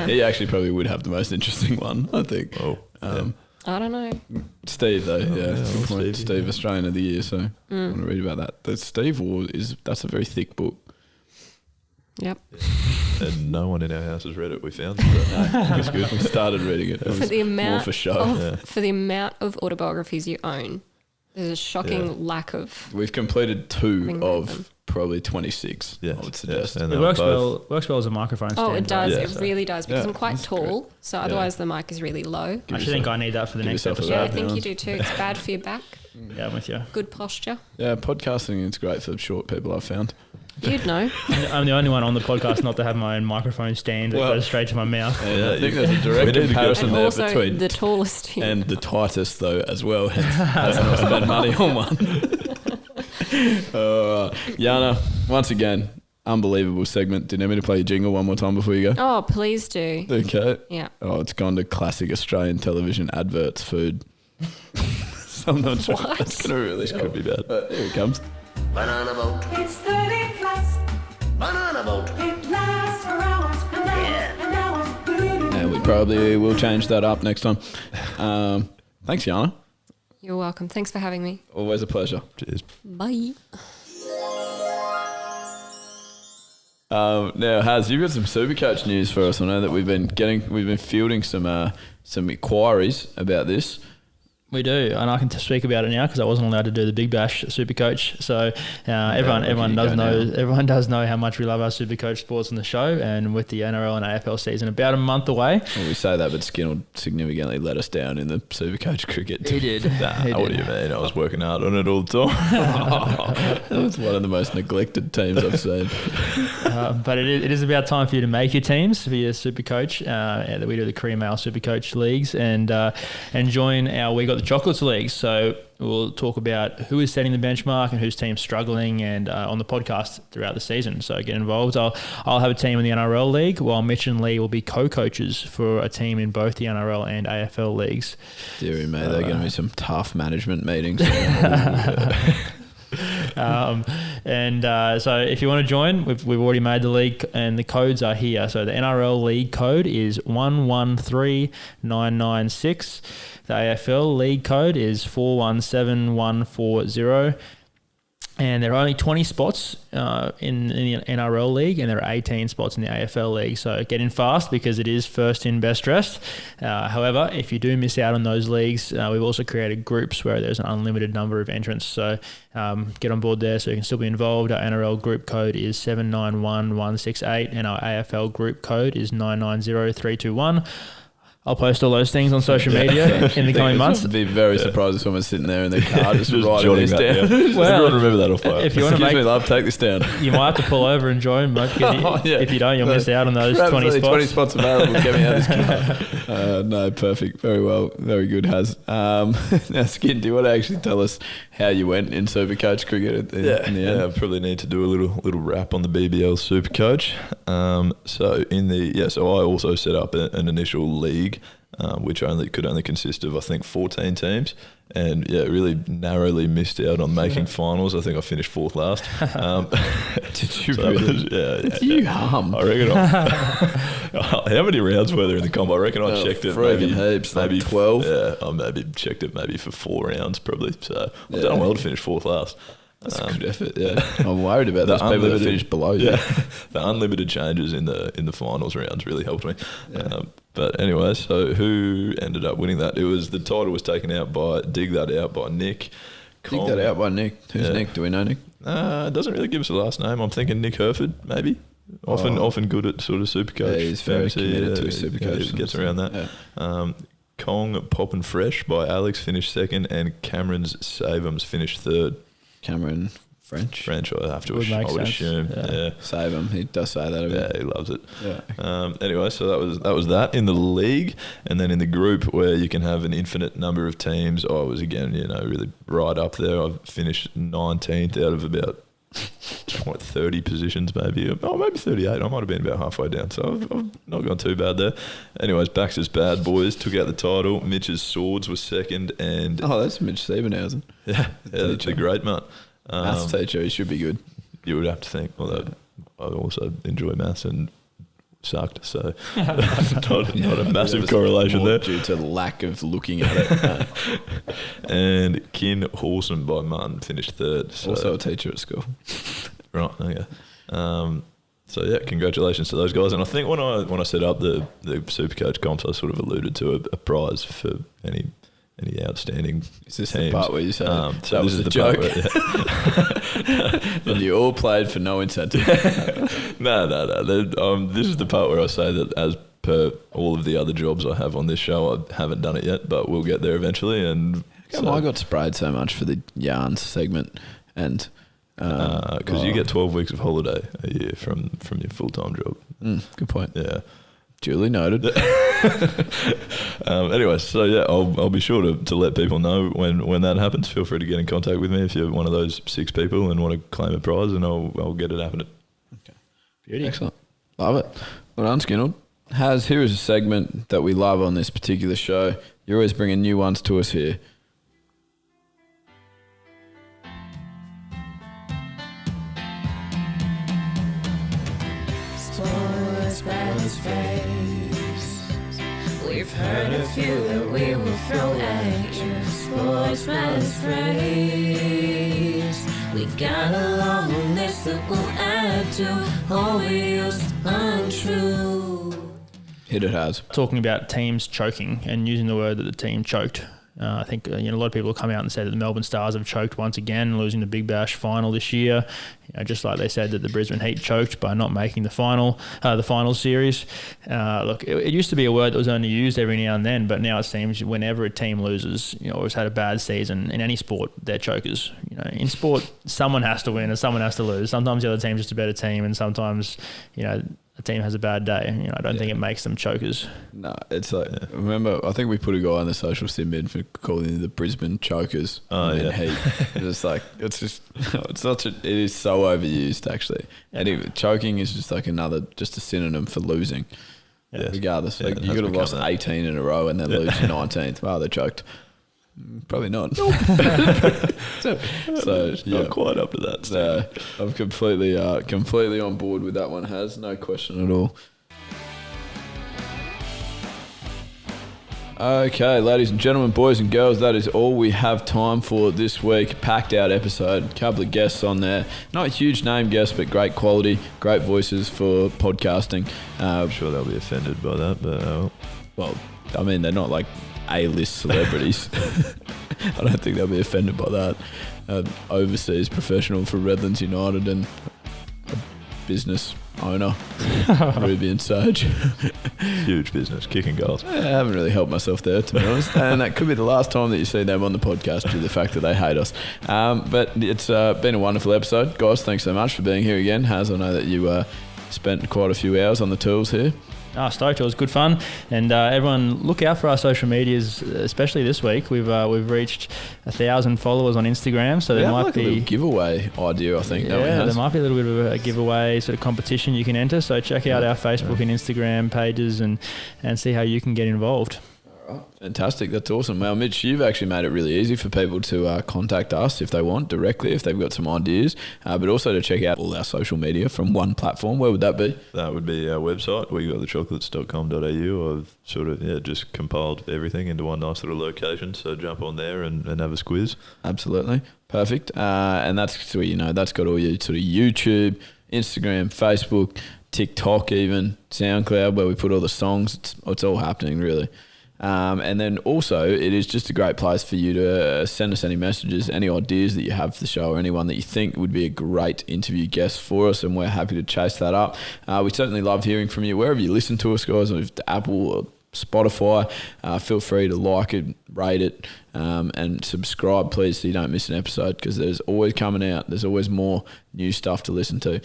He actually probably would have the most interesting one, I think.
Oh,
I don't know.
Steve though, yeah, good point.
Steve,
Steve Australian of the Year. So I want to read about that. The Steve War that's a very thick book.
Yep.
and no one in our house has read it. We found it.
It's good. We started reading it. It
For
was
the amount
more for show.
for the amount of autobiographies you own, there's a shocking lack of.
We've completed 2
Having read
of
them.
probably 26.
Yeah,
I would suggest.
and
It
they were
works
both-
well as a microphone stand.
Oh, it does.
Yeah,
It
so-
really does because
Yeah,
I'm quite
that's
tall, so otherwise the mic is really low.
I actually think I need that for the next
yourself a
episode.
Yeah, I
Yeah,
think
yeah.
you do too. It's bad for your back.
Yeah, I'm with you.
Good posture.
Yeah, podcasting is great for short people, I've found.
You'd know.
I'm the only one on the podcast not to have my own microphone stand that
Well-
goes straight to my mouth.
And I think
you-
there's a
we
direct
need to get-
comparison
And
there
also
between
the tallest here.
and the tightest though as well. Hasn't also spent money on one. Jana, once again, unbelievable segment. Do you need me to play your jingle one more time before you go?
Oh, please do.
Okay.
Yeah.
Oh, it's gone to classic Australian television adverts food. So I'm not sure if that's going to really
Could be bad.
Here it comes.
Banana boat.
It's 30 plus.
Banana boat.
It lasts for hours and hours and hours.
And we probably will change that up next time. Thanks, Jana.
You're welcome. Thanks for having me.
Always a pleasure.
Cheers.
Bye.
Now, Haz, you've got some Supercoach news for us. I know that we've been fielding some inquiries about this.
We do, and I can speak about it now because I wasn't allowed to do the Big Bash Supercoach. So everyone does know how much we love our Supercoach sports on the show, and with the NRL and AFL season about a month away,
Well, we say that, but Skinner significantly let us down in the Supercoach cricket.
he did.
What do you mean? I was working hard on it all the time.
That was one of the most neglected teams I've seen.
But it is about time for you to make your teams for your Supercoach. That we do the Korean Male Supercoach leagues and join our We Got the Chocolates leagues. So we'll talk about who is setting the benchmark and whose team's struggling, and on the podcast throughout the season. So get involved. I'll have a team in the NRL league, while Mitch and Leigh will be co-coaches for a team in both the NRL and AFL leagues.
Deary me, they're going to be some tough management meetings.
So if you want to join, we've already made the league and the codes are here. So the NRL league code is 113996. The AFL league code is 417140. And there are only 20 spots in the NRL league, and there are 18 spots in the AFL league. So get in fast because it is first in, best dressed. However, if you do miss out on those leagues, we've also created groups where there's an unlimited number of entrants. So get on board there so you can still be involved. Our NRL group code is 791168, and our AFL group code is 990321. I'll post all those things on social media in the coming months.
I'd be very surprised if someone's sitting there in their car just writing this down.
Yeah.
Well,
everyone remember that off fire.
If you want to
Excuse me, love, take this down.
you might have to pull over and join, but if you don't, you'll miss out on those 20 spots.
20 spots available. Get me out of this car. No, perfect. Very well. Very good, Haz. Now, Skin, do you want to actually tell us how you went in Supercoach cricket in the end?
Yeah, I probably need to do a little wrap on the BBL Supercoach. So I also set up an initial league, which could only consist of, I think, 14 teams. And really narrowly missed out on making finals. I think I finished fourth last.
Did you really? You hum.
I reckon. How many rounds were there in the comp? I reckon I checked it maybe
heaps,
maybe
like 12.
Yeah, I maybe checked it maybe for 4 rounds probably. So I've done well to finish fourth last.
That's a good effort. Yeah, I'm worried about those people that finished below you.
Yeah, the unlimited changes in the finals rounds really helped me.
Yeah.
But anyway, so who ended up winning that? The title was taken out by Dig That Out by Nick.
Dig That Out by Nick. Who's Nick? Do we know Nick?
It doesn't really give us a last name. I'm thinking Nick Herford, maybe. Often good at sort of Supercoach.
Yeah, he's very committed to his Supercoach.
He gets around that.
Yeah.
Kong Poppin' Fresh by Alex finished second, and Cameron's Savums finished third.
Cameron French,
I have to.
Would
I
make
would
sense.
assume. Yeah.
Save him. He does say that a bit.
Yeah, he loves it.
Yeah.
Anyway, so that was that in the league, and then in the group where you can have an infinite number of teams. I was again, really right up there. I finished 19th out of about 30 positions, maybe 38. I might have been about halfway down, so I've not gone too bad there. Anyways, Baxter's Bad Boys took out the title. Mitch's Swords was second, and
that's Mitch Siebenhausen.
that's a great man.
Maths teacher, he should be good.
You would have to think. Although I also enjoy maths and sucked, so not a massive correlation there.
Due to lack of looking at it.
And Kin Horson by Martin finished third. So.
Also a teacher at school.
Right. Okay. So congratulations to those guys. And I think when I set up the Supercoach comps, I sort of alluded to a prize for any outstanding.
Is this
teams.
the part where you say
that was
a
the
joke?
Part where,
And you all played for no incentive.
No. This is the part where I say that as per all of the other jobs I have on this show, I haven't done it yet, but we'll get there eventually. And
I got sprayed so much for the yarns segment, and
because you get 12 weeks of holiday a year from your full-time job.
Good point.
Yeah.
Duly noted.
Anyway, so I'll be sure to let people know when that happens. Feel free to get in contact with me if you're one of those 6 people and want to claim a prize, and I'll get it happening.
Okay. Beauty. Excellent. Love it. Well done, Skinnell. Here is a segment that we love on this particular show. You're always bringing new ones to us here.
We've heard a few that we will throw at you. Sportsman's phrase. We've got a long list that we'll add to all we use untrue.
Hit it, Has.
Talking about teams choking and using the word that the team choked. I think a lot of people have come out and said that the Melbourne Stars have choked once again, losing the Big Bash final this year. Just like they said that the Brisbane Heat choked by not making the final series. Look, it used to be a word that was only used every now and then, but now it seems whenever a team loses, or has had a bad season in any sport, they're chokers. In sport, someone has to win and someone has to lose. Sometimes the other team's just a better team, and sometimes, a team has a bad day. I don't think it makes them chokers.
No, it's like, remember, I think we put a guy on the social sim bin for calling them the Brisbane chokers. Heat. It's like, it is so overused actually. And choking is just like just a synonym for losing. Regardless. You could have lost 18 in a row and then lose your 19th. Wow, they choked. Probably not. so
Not quite up to that stage.
I'm completely on board with that one, Haz. No question at all. Okay, ladies and gentlemen, boys and girls, that is all we have time for this week. Packed out episode, couple of guests on there. Not huge name guests, but great quality, great voices for podcasting.
I'm sure they'll be offended by that, but
well, I mean, they're not like A-list celebrities. I don't think they'll be offended by that. Overseas professional for Redlands United and a business owner, Ruby and Sage.
huge business, kicking goals.
I haven't really helped myself there, to be honest. And that could be the last time that you see them on the podcast due to the fact that they hate us. But it's been a wonderful episode. Guys, thanks so much for being here again. Haz, I know that you spent quite a few hours on the tools here.
Stoked. It was good fun, and everyone look out for our social medias, especially this week. We've reached 1,000 followers on Instagram, so there might be a little
giveaway idea. I think
there might be a little bit of a giveaway sort of competition you can enter. So check out our Facebook and Instagram pages and see how you can get involved.
Fantastic, that's awesome. Well, Mitch, you've actually made it really easy for people to contact us if they want directly, if they've got some ideas, but also to check out all our social media from one platform. Where would that be?
That would be our website. We got thechocolates.com.au. I've sort of just compiled everything into one nice little location, so jump on there and have a squiz.
Absolutely, perfect. And that's that's got all your sort of YouTube, Instagram, Facebook, TikTok, even SoundCloud, where we put all the songs. It's all happening really. And then also, it is just a great place for you to send us any messages, any ideas that you have for the show, or anyone that you think would be a great interview guest for us, and we're happy to chase that up. We certainly love hearing from you wherever you listen to us, guys, if it's Apple or Spotify. Feel free to like it, rate it, and subscribe, please, so you don't miss an episode, because there's always coming out. There's always more new stuff to listen to.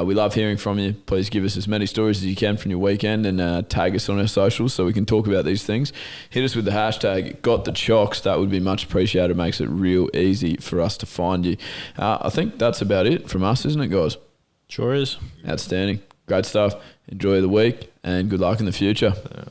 We love hearing from you. Please give us as many stories as you can from your weekend, and tag us on our socials so we can talk about these things. Hit us with the hashtag #GotTheChocks. That would be much appreciated. It makes it real easy for us to find you. I think that's about it from us, isn't it, guys?
Sure is.
Outstanding. Great stuff. Enjoy the week, and good luck in the future.
Yeah,